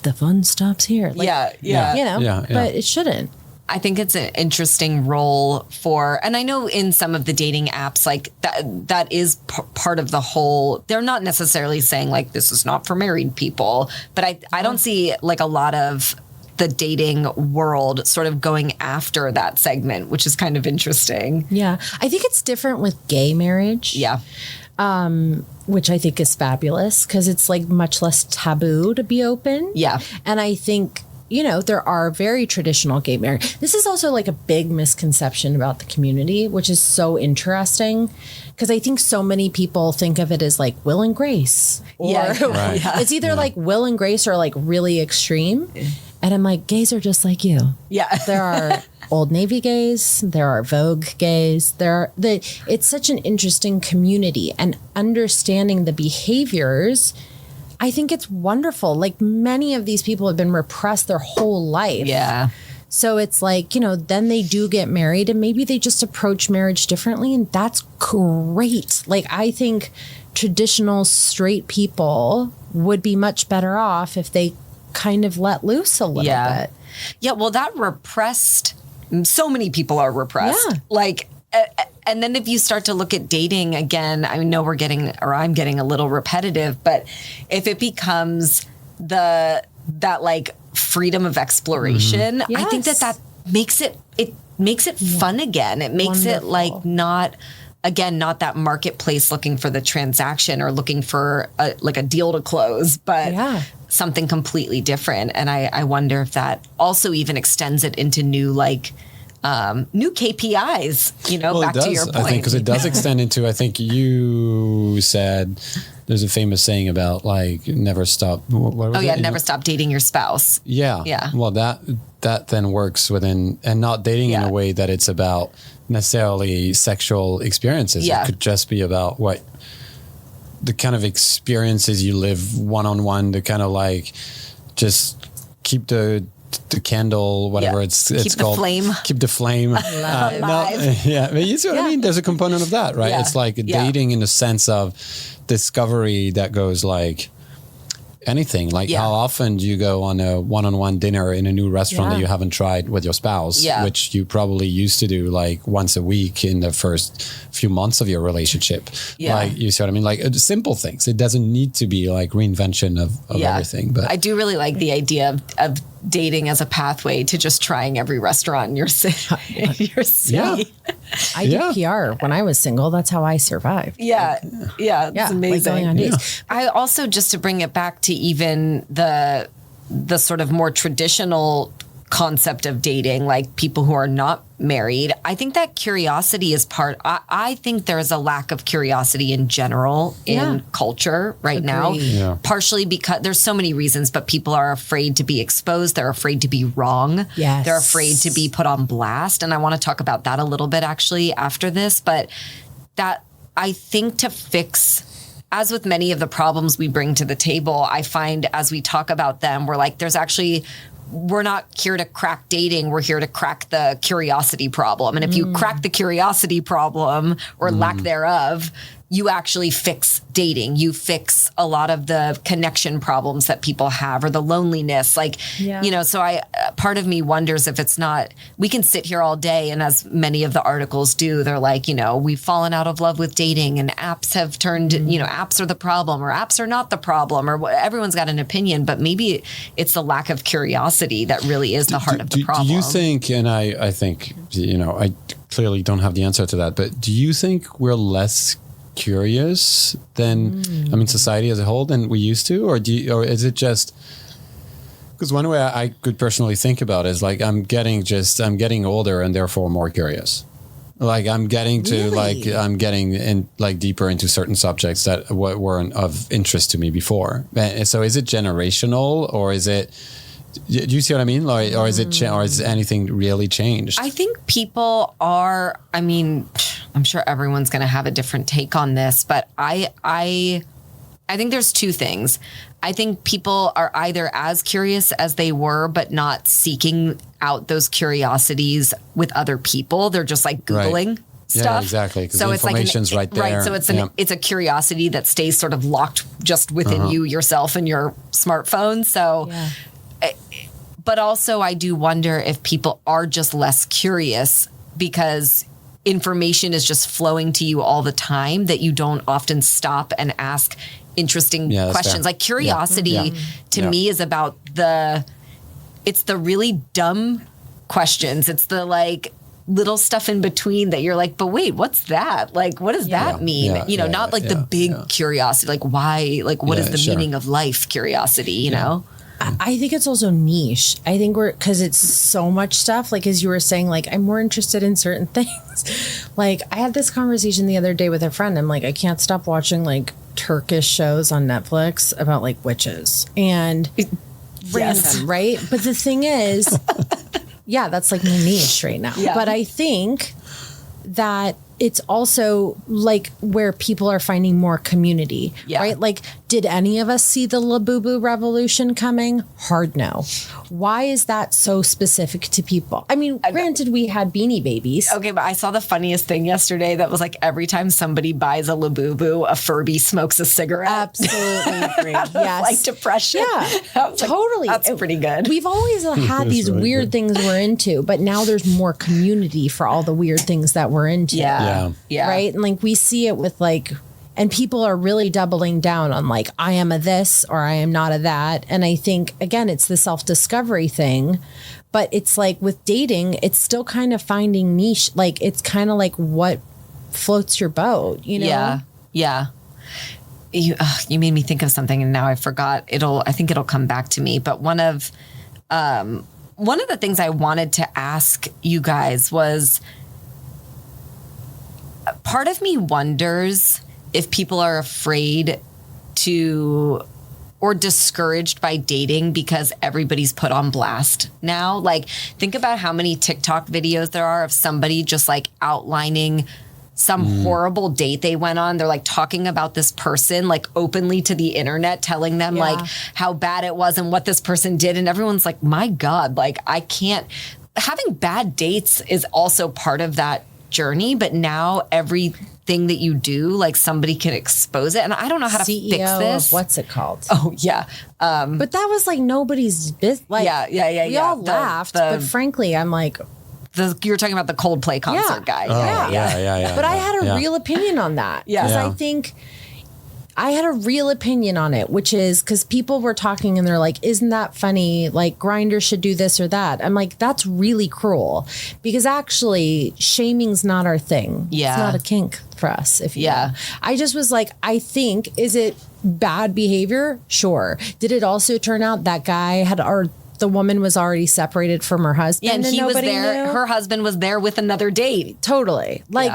the fun stops here. Like, you know, but it shouldn't. I think it's an interesting role for, and I know in some of the dating apps, like that is part of the whole, they're not necessarily saying like, this is not for married people, but I don't see like a lot of the dating world sort of going after that segment, which is kind of interesting. Yeah. I think it's different with gay marriage. Yeah. Which I think is fabulous because it's like much less taboo to be open. Yeah. And I think you know, there are very traditional gay marriage. This is also like a big misconception about the community, which is so interesting because I think so many people think of it as like Will and Grace. Or Right. it's either like Will and Grace or like really extreme. And I'm like, gays are just like you. Yeah. There are Old Navy gays. There are Vogue gays. It's such an interesting community, and understanding the behaviors, I think it's wonderful. Like, many of these people have been repressed their whole life. Yeah. So it's like, you know, then they do get married and maybe they just approach marriage differently. And that's great. Like, I think traditional straight people would be much better off if they kind of let loose a little bit. Yeah. Well, that repressed, so many people are repressed. Yeah. Like, and then if you start to look at dating again, I know I'm getting a little repetitive, but if it becomes that like freedom of exploration, I think that makes it fun again. It makes it like not that marketplace looking for the transaction or looking for a deal to close, but something completely different. And I wonder if that also even extends it into new KPIs, you know, Well, back to your point. I think because it does extend into, I think you said there's a famous saying about like never stop. What was it? Never stop dating your spouse. Yeah. Yeah. Well, that then works within, and not dating in a way that it's about necessarily sexual experiences. Yeah. It could just be about what the kind of experiences you live one-on-one to kind of like just keep the candle, whatever it's called. Keep the flame. Alive. But you see what I mean? There's a component of that, right? Yeah. It's like dating in the sense of discovery that goes like anything. Like how often do you go on a one-on-one dinner in a new restaurant that you haven't tried with your spouse, which you probably used to do like once a week in the first few months of your relationship. Like, you see what I mean? Like simple things. It doesn't need to be like reinvention of everything. But I do really like the idea of dating as a pathway to just trying every restaurant in your city. Yeah. I did PR when I was single. That's how I survived. It's amazing. Like going on dates. I also, just to bring it back to even the sort of more traditional concept of dating, like people who are not married, I think that curiosity is I think there's a lack of curiosity in general in culture right now. Yeah. Partially because there's so many reasons, but people are afraid to be exposed. They're afraid to be wrong. Yes. They're afraid to be put on blast. And I want to talk about that a little bit actually after this. But that, I think, to fix, as with many of the problems we bring to the table, I find as we talk about them, we're not here to crack dating. We're here to crack the curiosity problem. And if you crack the curiosity problem or lack thereof, you actually fix dating. You fix a lot of the connection problems that people have, or the loneliness. Like, you know, so part of me wonders if it's not, we can sit here all day, and as many of the articles do, they're like, you know, we've fallen out of love with dating, and apps have turned, you know, apps are the problem, or apps are not the problem, or everyone's got an opinion, but maybe it's the lack of curiosity that really is the heart of the problem. Do you think, and I think, you know, I clearly don't have the answer to that, but do you think we're less curious than society as a whole than we used to, or is it just because one way I could personally think about it is like I'm getting older and therefore more curious. Like I'm getting in like deeper into certain subjects that weren't of interest to me before. So is it generational, or is it? Do you see what I mean? Like, or is it, or is anything really changed? I think people are. I mean, I'm sure everyone's going to have a different take on this, but I think there's two things. I think people are either as curious as they were, but not seeking out those curiosities with other people. They're just like Googling stuff. Yeah, exactly. Because the information's right there. Right. So it's a curiosity that stays sort of locked just within you, yourself, and your smartphone. So. Yeah. But also, I do wonder if people are just less curious because information is just flowing to you all the time, that you don't often stop and ask interesting questions. Like curiosity to me is about it's the really dumb questions. It's the like little stuff in between that you're like, but wait, what's that? Like, what does that mean? Not like the big curiosity, like why, like what is the meaning of life curiosity, you know? I think it's also niche. I think because it's so much stuff. Like, as you were saying, like, I'm more interested in certain things. Like, I had this conversation the other day with a friend. I'm like, I can't stop watching like Turkish shows on Netflix about like witches and random, right? But the thing is, yeah, that's like my niche right now. Yeah. But I think that it's also like where people are finding more community, right? Like, did any of us see the Labubu revolution coming? Hard no. Why is that so specific to people? I mean, granted, we had Beanie Babies. Okay, but I saw the funniest thing yesterday that was like every time somebody buys a Labubu, a Furby smokes a cigarette. Absolutely agree. Yes. Like depression. Yeah, totally. Like, that's pretty good. We've always had these really weird things we're into, but now there's more community for all the weird things that we're into. Yeah. Right? And like we see it with like, and people are really doubling down on like, I am a this or I am not a that. And I think, again, it's the self-discovery thing, but it's like with dating, it's still kind of finding niche. Like, it's kind of like what floats your boat, you know? Yeah. You made me think of something and now I forgot. I think it'll come back to me. But one of the things I wanted to ask you guys was, part of me wonders if people are afraid to or discouraged by dating because everybody's put on blast now. Like, think about how many TikTok videos there are of somebody just like outlining some horrible date they went on. They're like talking about this person like openly to the internet, telling them like how bad it was and what this person did. And everyone's like, my God, like I can't. Having bad dates is also part of that journey, but now everything that you do, like somebody can expose it, and I don't know how to CEO fix this. Of what's it called? Oh yeah, but that was like nobody's business. Like, we all laughed, but frankly, I'm like, you're talking about the Coldplay concert guy. Yeah. But I had a real opinion on that because I think I had a real opinion on it, which is because people were talking and they're like, isn't that funny? Like, Grindr should do this or that. I'm like, that's really cruel because actually shaming's not our thing. Yeah. It's not a kink for us. If you know. I just was like, I think, is it bad behavior? Sure. Did it also turn out that guy had the woman was already separated from her husband, and he was there. Knew? Her husband was there with another date. Totally. Like,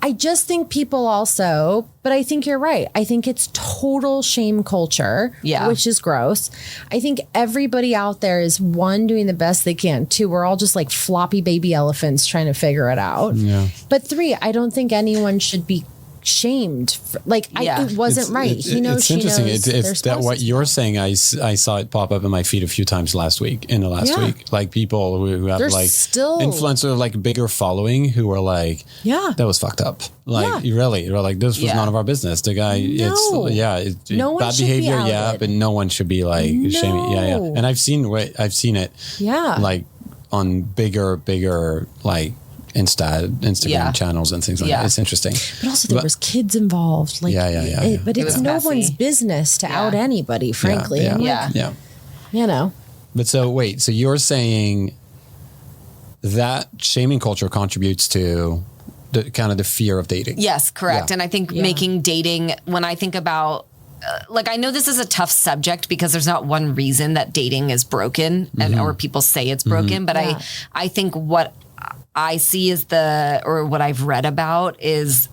I just think people also, but I think you're right. I think it's total shame culture, which is gross. I think everybody out there is, one, doing the best they can. Two, we're all just like floppy baby elephants trying to figure it out. Yeah. But three, I don't think anyone should be shamed. It wasn't right. He knows. It's interesting. It's that what you're to. Saying. I saw it pop up in my feed a few times last week. Like people who have like still influencer, like bigger following, who are like, that was fucked up. Like really, you're like, this was none of our business. The guy, no bad behavior, but no one should be like shaming. And I've seen it. Like on bigger like Instagram channels and things like that. It's interesting. But also there was kids involved. Like, but it's no one's business to out anybody, frankly. Yeah. You know. But so you're saying that shaming culture contributes to the kind of the fear of dating. Yes, correct. And I think making dating, when I think about, like, I know this is a tough subject because there's not one reason that dating is broken or people say it's broken. But I think what I see is what I've read about is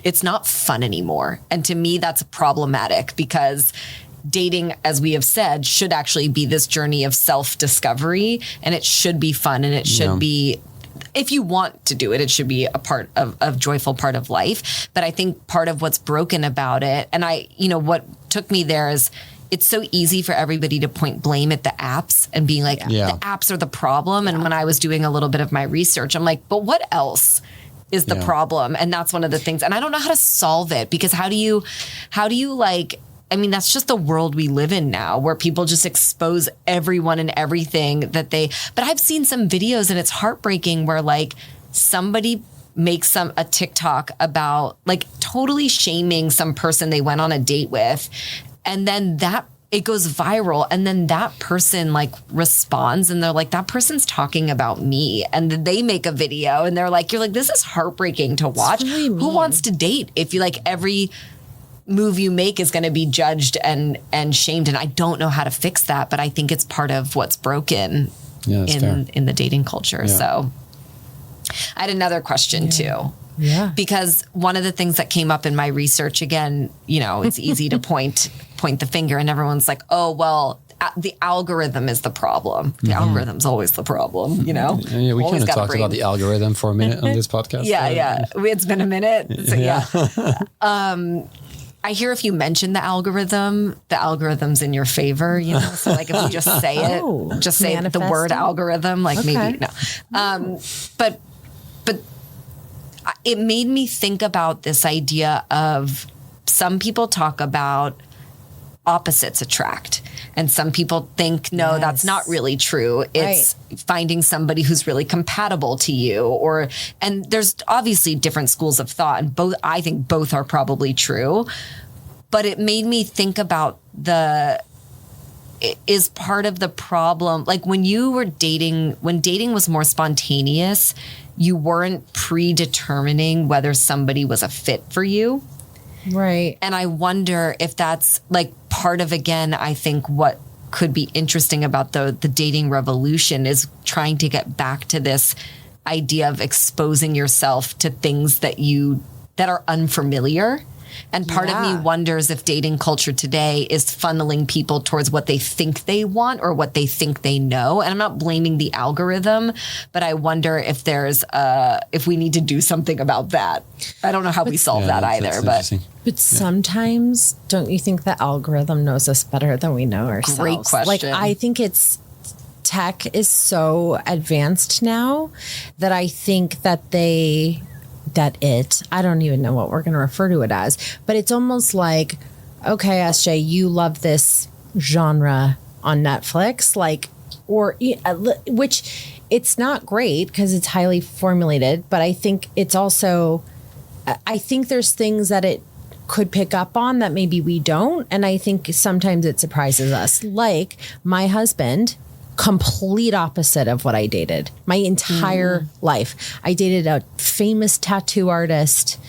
it's not fun anymore. And to me, that's problematic because dating, as we have said, should actually be this journey of self-discovery, and it should be fun, and it should be, if you want to do it, it should be a part of a joyful part of life. But I think part of what's broken about it, and what took me there is, it's so easy for everybody to point blame at the apps and being like, the apps are the problem. And when I was doing a little bit of my research, I'm like, but what else is the problem? And that's one of the things. And I don't know how to solve it, because how do you like, I mean, that's just the world we live in now, where people just expose everyone and everything but I've seen some videos and it's heartbreaking where like somebody makes a TikTok about like totally shaming some person they went on a date with. And then it goes viral, and then that person like responds, and they're like, that person's talking about me. And then they make a video, and they're like, you're like, this is heartbreaking to watch. Really Who wants to date if you like every move you make is going to be judged and shamed. And I don't know how to fix that, but I think it's part of what's broken in the dating culture. Yeah. So I had another question too. Yeah. Because one of the things that came up in my research, again, it's easy to point the finger and everyone's like, oh, well, the algorithm is the problem. The algorithm's always the problem, Yeah, we kind of talked about the algorithm for a minute on this podcast. Yeah. It's been a minute. So, yeah. I hear if you mention the algorithm's in your favor, So like if you just say it, just say the word algorithm, like maybe no. But it made me think about this idea of some people talk about opposites attract. And some people think, no, that's not really true. It's finding somebody who's really compatible to you. And there's obviously different schools of thought, and I think both are probably true. But it made me think about is part of the problem, like when dating was more spontaneous, you weren't predetermining whether somebody was a fit for you. Right. And I wonder if that's like part of, again, I think what could be interesting about the dating revolution is trying to get back to this idea of exposing yourself to things that are unfamiliar. And part of me wonders if dating culture today is funneling people towards what they think they want or what they think they know. And I'm not blaming the algorithm, but I wonder if if we need to do something about that. I don't know how we solve that either. But sometimes, don't you think the algorithm knows us better than we know ourselves? Great question. Like, I think tech is so advanced now that I think that I don't even know what we're going to refer to it as, but it's almost like, okay, SJ, you love this genre on Netflix, which it's not great because it's highly formulated, but I think it's also, I think there's things that it could pick up on that maybe we don't. And I think sometimes it surprises us. Like my husband, complete opposite of what I dated my entire life. I dated a famous tattoo artist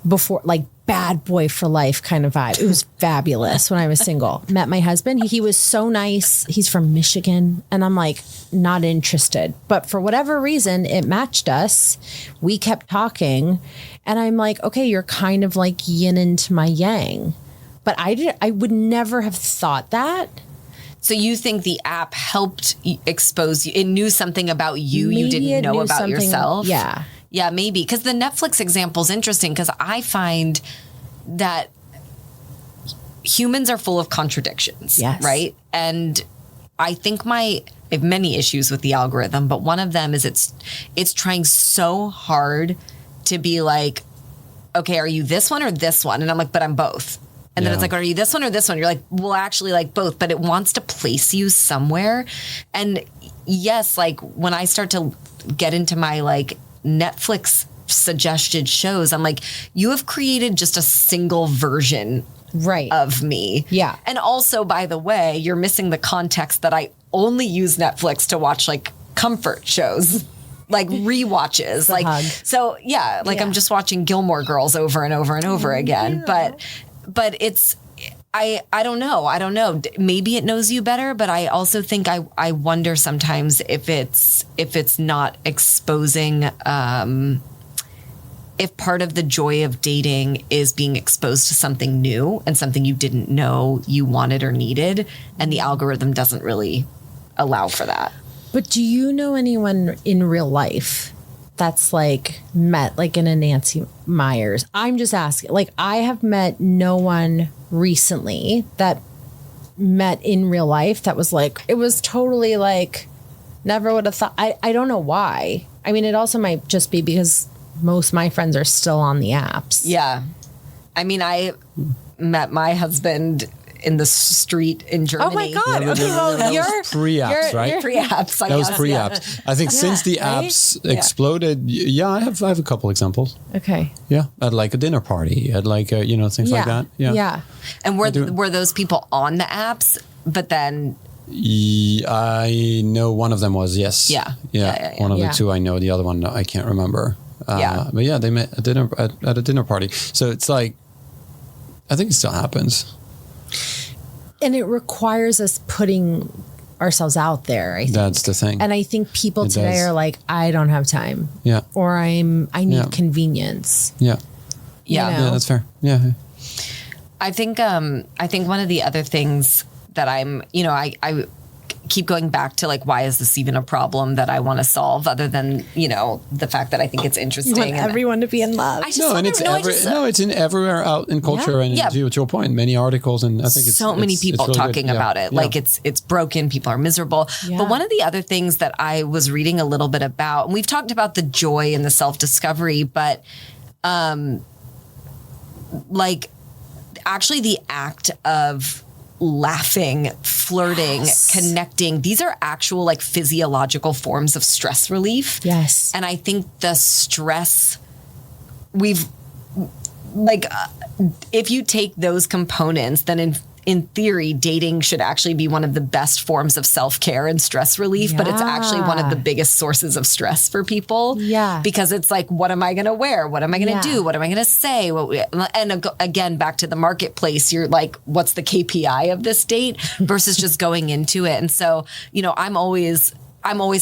before, like bad boy for life kind of vibe. It was fabulous when I was single. Met my husband. He was so nice. He's from Michigan. And I'm like, not interested. But for whatever reason, it matched us. We kept talking. And I'm like, okay, you're kind of like yin into my yang. But I would never have thought that. So you think the app helped expose you? It knew something about you you didn't know about yourself? Yeah. Yeah, maybe. Because the Netflix example is interesting because I find that humans are full of contradictions. Yes. Right? And I think I have many issues with the algorithm, but one of them is it's trying so hard to be like, okay, are you this one or this one? And I'm like, but I'm both. And then it's like, are you this one or this one? You're like, well, actually like both, but it wants to place you somewhere. And yes, like when I start to get into my like Netflix suggested shows, I'm like, you have created just a single version of me. Yeah. And also, by the way, you're missing the context that I only use Netflix to watch like comfort shows. Like rewatches. Like, so yeah, like I'm just watching Gilmore Girls over and over and over again. But it's, I don't know. Maybe it knows you better, but I also think I wonder sometimes if it's not exposing, if part of the joy of dating is being exposed to something new and something you didn't know you wanted or needed, and the algorithm doesn't really allow for that. But do you know anyone in real life that's like met like in a Nancy Meyers? I'm just asking. Like I have met no one recently that met in real life that was like, it was totally like, never would have thought. I don't know why. I mean, it also might just be because most of my friends are still on the apps. Yeah. I mean, I met my husband in the street in Germany. Oh my God. Okay, well, you're pre-apps, right? You're pre-apps, I guess. That was pre-apps. I think since the apps exploded, I have a couple examples. Okay. Yeah. At like a dinner party, at like, things like that. Yeah. Yeah. And were those people on the apps, but then... I know one of them was, yes. Yeah. One of the two I know, the other one I can't remember. But yeah, they met at a dinner party. So it's like, I think it still happens. And it requires us putting ourselves out there. I think. That's the thing. And I think people today are like, I don't have time. Yeah. Or I need convenience. Yeah. Yeah. You know? Yeah, that's fair. Yeah. I think one of the other things that I'm, I keep going back to like, why is this even a problem that I want to solve other than, the fact that I think it's interesting. You want everyone to be in love. It's in everywhere out in culture and to your point, many articles, and I think it's so many people really talking about it. Like it's broken, people are miserable. Yeah. But one of the other things that I was reading a little bit about, and we've talked about the joy and the self-discovery, but like actually the act of laughing, flirting, connecting, these are actual like physiological forms of stress relief. Yes. And I think the stress if you take those components, then in theory, dating should actually be one of the best forms of self-care and stress relief, but it's actually one of the biggest sources of stress for people. Yeah. Because it's like, what am I going to wear? What am I going to do? What am I going to say? And again, back to the marketplace, you're like, what's the KPI of this date versus just going into it? And so, I'm always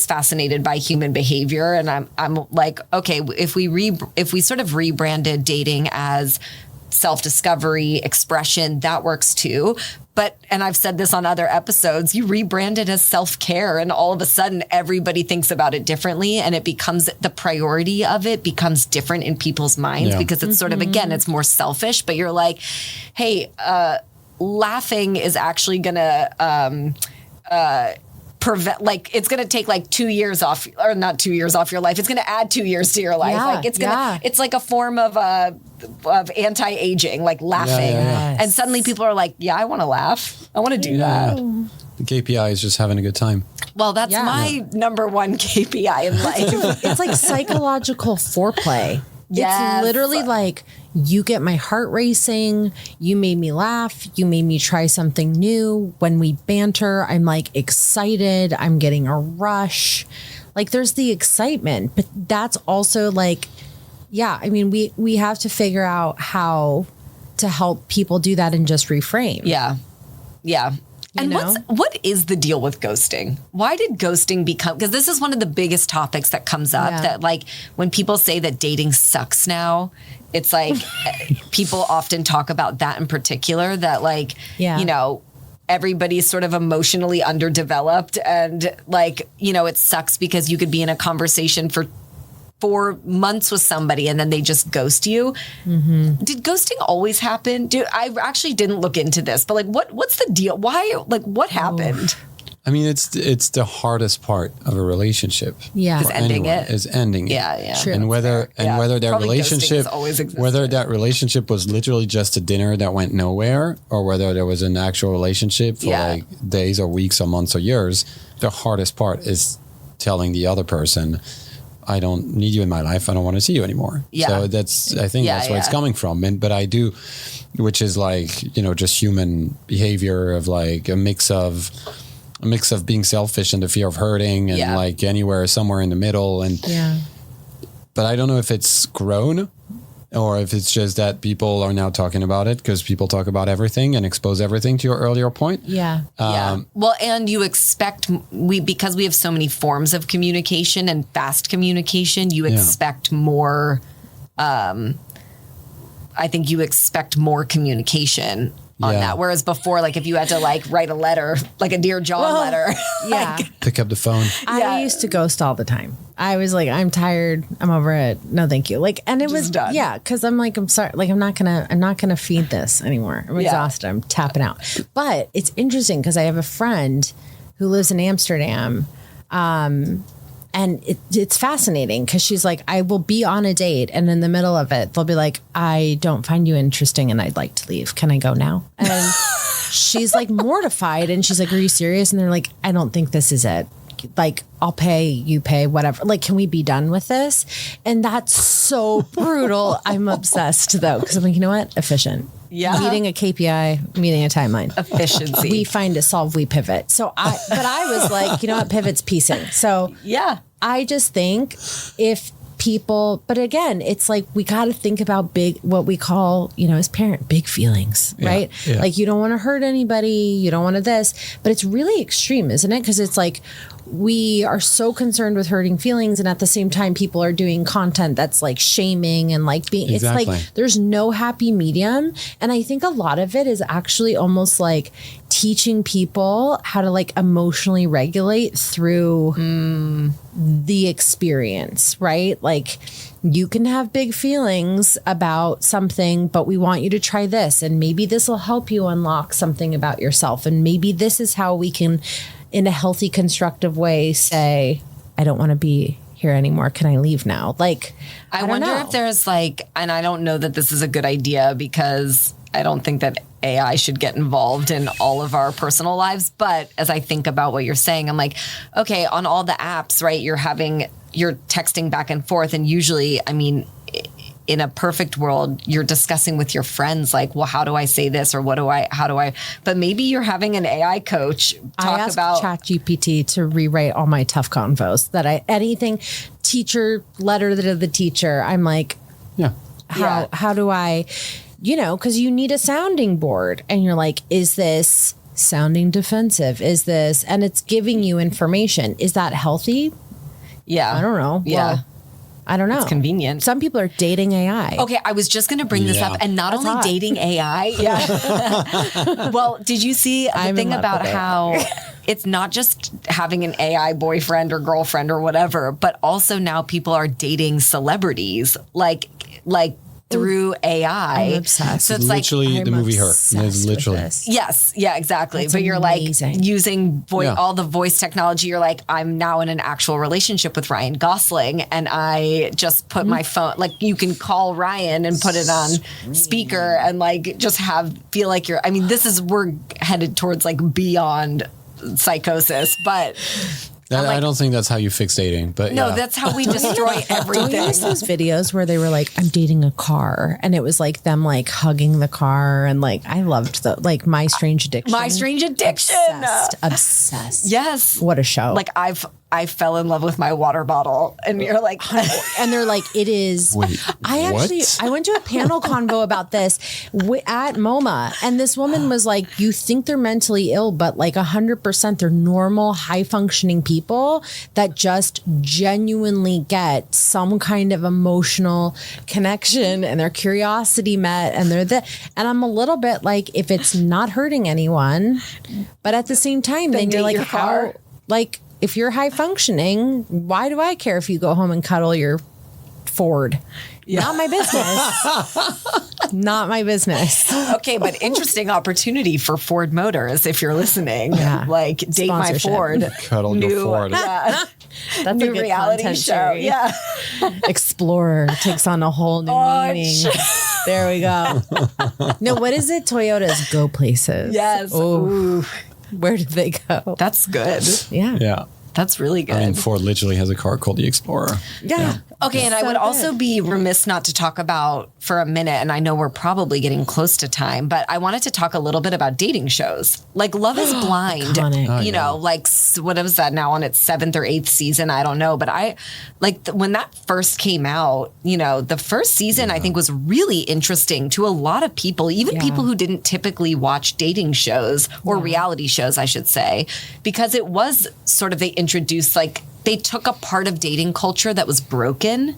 fascinated by human behavior, and I'm like, okay, if we sort of rebranded dating as self-discovery, expression, that works too. And I've said this on other episodes, you rebrand it as self-care and all of a sudden everybody thinks about it differently, and it becomes, the priority of it becomes different in people's minds because it's sort of, again, it's more selfish, but you're like, hey, laughing is actually going to, prevent, like, it's going to take like 2 years off, or not 2 years off your life. It's going to add 2 years to your life. Yeah, like it's like a form of anti-aging, like laughing. Yes. And suddenly people are like, yeah, I want to laugh. I want to do that. The KPI is just having a good time. Well, that's my number one KPI in life. It's like psychological foreplay. Yes. It's literally like, you get my heart racing. You made me laugh. You made me try something new. When we banter, I'm like excited. I'm getting a rush. Like there's the excitement, but that's also like, I mean, we have to figure out how to help people do that and just reframe. Yeah. Yeah. And what is the deal with ghosting? Why did ghosting become, because this is one of the biggest topics that comes up, that like when people say that dating sucks now, it's like people often talk about that in particular, that like, everybody's sort of emotionally underdeveloped, and like, it sucks because you could be in a conversation for 4 months with somebody and then they just ghost you. Mm-hmm. Did ghosting always happen? I actually didn't look into this, but like, what's the deal? Why? Like, what happened? I mean, it's the hardest part of a relationship. Yeah, is ending it. Is ending it. Yeah. True. And whether that Probably relationship, whether that relationship was literally just a dinner that went nowhere, or whether there was an actual relationship for like days or weeks or months or years, the hardest part is telling the other person, I don't need you in my life. I don't want to see you anymore. Yeah. So I think that's where it's coming from. But I do, which is like, just human behavior of like a mix of being selfish and the fear of hurting and like somewhere in the middle. But I don't know if it's grown or if it's just that people are now talking about it because people talk about everything and expose everything, to your earlier point. Yeah. Well, and you expect, because we have so many forms of communication and fast communication, you expect more, I think you expect more communication on that. Whereas before, like if you had to like write a letter, like a Dear John letter. Pick up the phone. I used to ghost all the time. I was like, I'm tired. I'm over it. No, thank you. Like, and it was done. Cause I'm like, I'm sorry. Like, I'm not gonna feed this anymore. I'm exhausted. I'm tapping out. But it's interesting because I have a friend who lives in Amsterdam. And it's fascinating because she's like, I will be on a date, and in the middle of it, they'll be like, I don't find you interesting and I'd like to leave. Can I go now? And she's like mortified, and she's like, are you serious? And they're like, I don't think this is it. Like, I'll pay, you pay, whatever. Like, can we be done with this? And that's so brutal. I'm obsessed though, because I'm like, you know what? Efficient. Yeah. Meeting a KPI, meeting a timeline. Efficiency. We find a solve, we pivot. But I was like, you know what? Pivot's piecing. So I just think if people, but again, it's like we got to think about what we call, as parent, big feelings, right? Yeah. Like you don't want to hurt anybody, you don't want to this, but it's really extreme, isn't it? Because it's like we are so concerned with hurting feelings, and at the same time, people are doing content that's like shaming and like being. Exactly. It's like there's no happy medium, and I think a lot of it is actually almost like teaching people how to like emotionally regulate through the experience, right? Like you can have big feelings about something, but we want you to try this, and maybe this will help you unlock something about yourself, and maybe this is how we can, in a healthy, constructive way, say, I don't want to be here anymore. Can I leave now? Like, I wonder if there's like, and I don't know that this is a good idea because I don't think that AI should get involved in all of our personal lives. But as I think about what you're saying, I'm like, okay, on all the apps, right, you're texting back and forth. And usually, I mean, in a perfect world, you're discussing with your friends, like, well, how do I say this? Or but maybe you're having an AI coach talk about ChatGPT to rewrite all my tough convos anything teacher letter to the teacher. I'm like, how do I, because you need a sounding board, and you're like, is this sounding defensive? Is this, and it's giving you information. Is that healthy? Yeah. I don't know. Yeah. Well, I don't know. It's convenient. Some people are dating AI. Okay, I was just going to bring this up, and not only dating AI. Yeah. Well, did you see the thing about how it's not just having an AI boyfriend or girlfriend or whatever, but also now people are dating celebrities, like through AI. I'm obsessed. So it's literally like the movie Her. It's literally. Yes, yeah, exactly. That's but you're amazing. like using all the voice technology. You're like, I'm now in an actual relationship with Ryan Gosling, and I just put my phone, like you can call Ryan and put it on speaker and like just feel like you're, I mean, we're headed towards like beyond psychosis, but I don't think that's how you fix dating, but no, that's how we destroy everything. Don't you miss those videos where they were like, I'm dating a car, and it was like them like hugging the car, and like I loved like My Strange Addiction. My Strange Addiction. Obsessed. Yes. What a show. Like I fell in love with my water bottle, and you're like, and they're like, it is. Wait, I went to a panel convo about this at MoMA, and this woman was like, you think they're mentally ill, but like 100% they're normal, high functioning people that just genuinely get some kind of emotional connection and their curiosity met, and and I'm a little bit like, if it's not hurting anyone, but at the same time, then you're like, how, like, if you're high functioning, why do I care if you go home and cuddle your Ford? Yeah. Not my business. Not my business. Okay, but interesting opportunity for Ford Motors if you're listening. Yeah. Like, date my Ford. Cuddle your Ford. Yeah. That's new a good reality content show. series. Yeah. Explorer takes on a whole new meaning. There we go. No, what is it? Toyota's Go Places. Yes. Ooh. Where did they go? That's good. Yeah. Yeah. That's really good. I mean, Ford literally has a car called the Explorer. Yeah. Okay, and I would also be remiss not to talk about for a minute, and I know we're probably getting close to time, but I wanted to talk a little bit about dating shows. Like Love is Blind, Iconic. you know, like what was that now on its 7th or 8th season? I don't know. But I like when that first came out, you know, the first season I think was really interesting to a lot of people, even people who didn't typically watch dating shows or reality shows, I should say, because it was sort of, they introduced like, they took a part of dating culture that was broken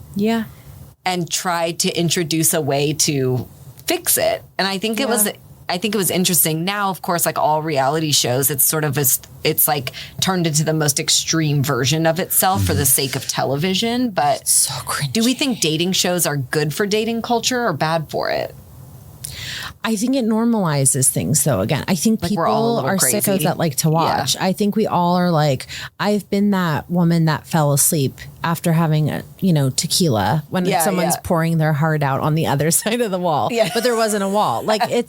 and tried to introduce a way to fix it. And I think it was interesting. Now, of course, like all reality shows, it's sort of it's like turned into the most extreme version of itself for the sake of television. But So cringy. do we think dating shows are good for dating culture or bad for it? I think it normalizes things, though. Again, I think Like we're all a people little are crazy. sickos that like to watch. I think we all are like, I've been that woman that fell asleep after having a, tequila when someone's pouring their heart out on the other side of the wall. Yeah. But there wasn't a wall. Like I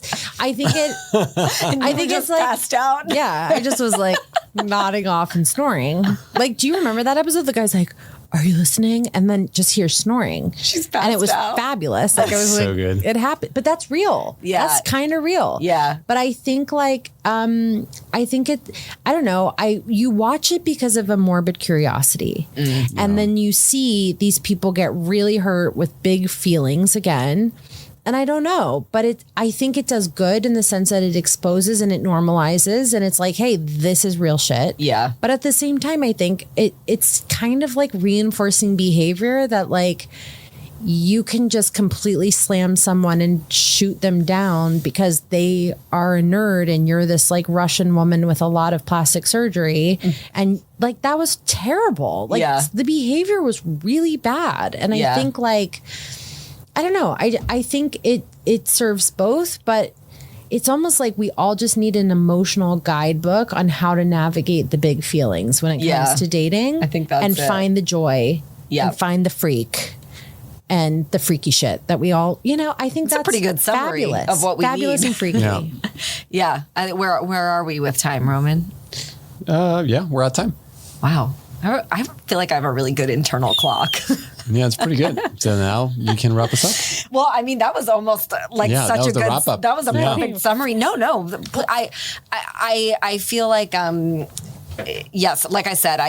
think it's like passed out. Yeah. I just was like nodding off and snoring. Like, do you remember that episode? The guy's like, are you listening? And then just hear snoring. She's and it was passed out. fabulous. Like, it was So like, good. It happened, but that's real. Yeah. That's kind of real. Yeah. But I think like, I don't know. You watch it because of a morbid curiosity. And then you see these people get really hurt with big feelings again. And I don't know, but I think it does good in the sense that it exposes and it normalizes, and it's like, hey, this is real shit. Yeah. But at the same time, I think it's kind of like reinforcing behavior that like you can just completely slam someone and shoot them down because they are a nerd and you're this like Russian woman with a lot of plastic surgery. And like, that was terrible. Like the behavior was really bad. And I think like, I don't know. I think it serves both, but it's almost like we all just need an emotional guidebook on how to navigate the big feelings when it comes to dating. I think that's and find the joy and find the freak and the freaky shit that we all, I think that's a pretty good summary fabulous. of what we fabulous need. And freaky. Yeah. Where are we with time, Roman? We're at time. Wow. I feel like I have a really good internal clock. Yeah, it's pretty good. So now you can wrap us up. Well, I mean, that was almost like such a good wrap up. That was a perfect summary. No. I feel like yes, like I said,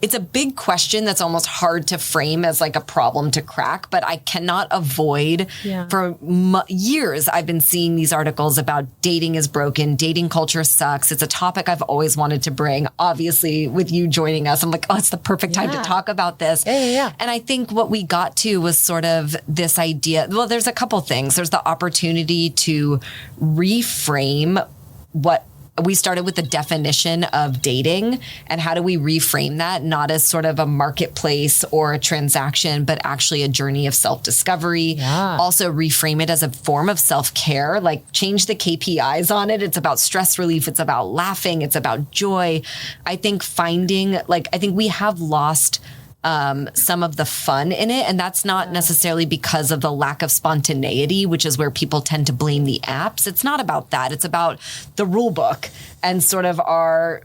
it's a big question that's almost hard to frame as like a problem to crack, but I cannot avoid for years I've been seeing these articles about dating is broken, dating culture sucks. It's a topic I've always wanted to bring. Obviously, with you joining us, I'm like, oh, it's the perfect time to talk about this. Yeah. And I think what we got to was sort of this idea. Well, there's a couple things. There's the opportunity to reframe what we started with the definition of dating and how do we reframe that, not as sort of a marketplace or a transaction, but actually a journey of self-discovery. Yeah. Also reframe it as a form of self-care, like change the KPIs on it. It's about stress relief. It's about laughing. It's about joy. I think I think we have lost some of the fun in it. And that's not necessarily because of the lack of spontaneity, which is where people tend to blame the apps. It's not about that. It's about the rule book and sort of our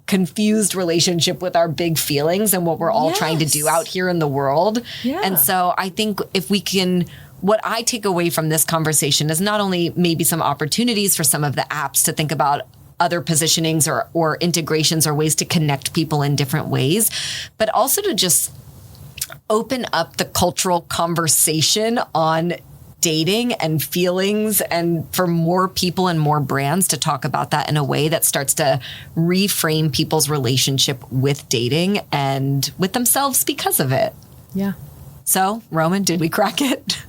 confused relationship with our big feelings and what we're all trying to do out here in the world. Yeah. And so I think if we can, what I take away from this conversation is not only maybe some opportunities for some of the apps to think about other positionings or integrations or ways to connect people in different ways, but also to just open up the cultural conversation on dating and feelings, and for more people and more brands to talk about that in a way that starts to reframe people's relationship with dating and with themselves because of it. Yeah. So, Roman, did we crack it?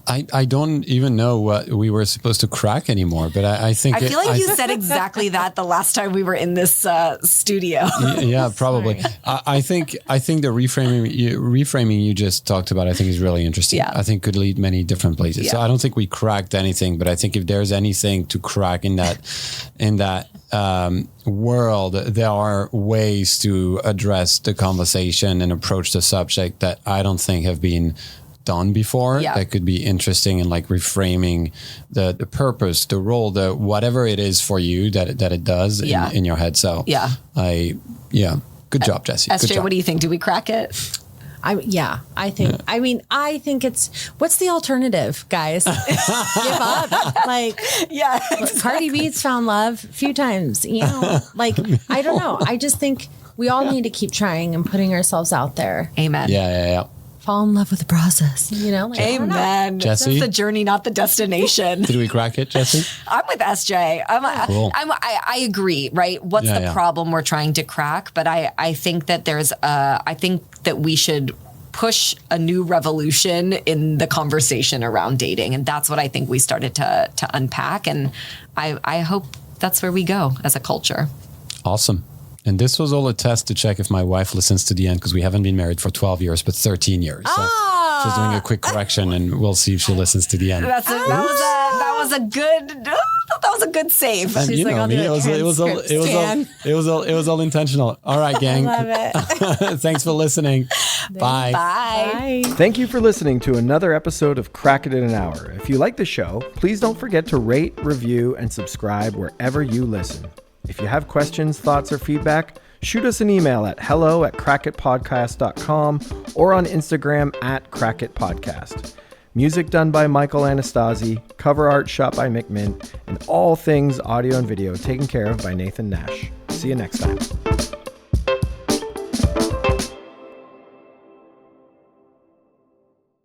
I don't even know what we were supposed to crack anymore, but I think I feel like you said exactly that the last time we were in this studio. Yeah, probably. I think the reframing you just talked about, I think is really interesting. Yeah. I think could lead many different places. Yeah. So I don't think we cracked anything, but I think if there's anything to crack in that world, there are ways to address the conversation and approach the subject that I don't think have been done before. That could be interesting, and like reframing the purpose, the role, the whatever it is for you that it does in your head. So good job, Jessie. SJ, what do you think? Do we crack it? I think it's, what's the alternative, guys? Give up. Like, Cardi B's found love a few times, like, I don't know. I just think we all need to keep trying and putting ourselves out there. Amen. Yeah. Fall in love with the process, like, Amen. Jessie? It's the journey, not the destination. Did we crack it, Jessie? I'm with SJ. Cool. I agree, right? What's the problem we're trying to crack? But I think that I think that we should push a new revolution in the conversation around dating. And that's what I think we started to unpack. And I hope that's where we go as a culture. Awesome. And this was all a test to check if my wife listens to the end, because we haven't been married for 12 years, but 13 years. So just doing a quick correction, and we'll see if she listens to the end. That was a good save. And you know me, it was all intentional. All right, gang. I love it. Thanks for listening. Bye. Bye. Thank you for listening to another episode of Crack It in an Hour. If you like the show, please don't forget to rate, review, and subscribe wherever you listen. If you have questions, thoughts, or feedback, shoot us an email at hello@crackitpodcast.com or on Instagram @crackitpodcast. Music done by Michael Anastasi, cover art shot by Mick Mint, and all things audio and video taken care of by Nathan Nash. See you next time.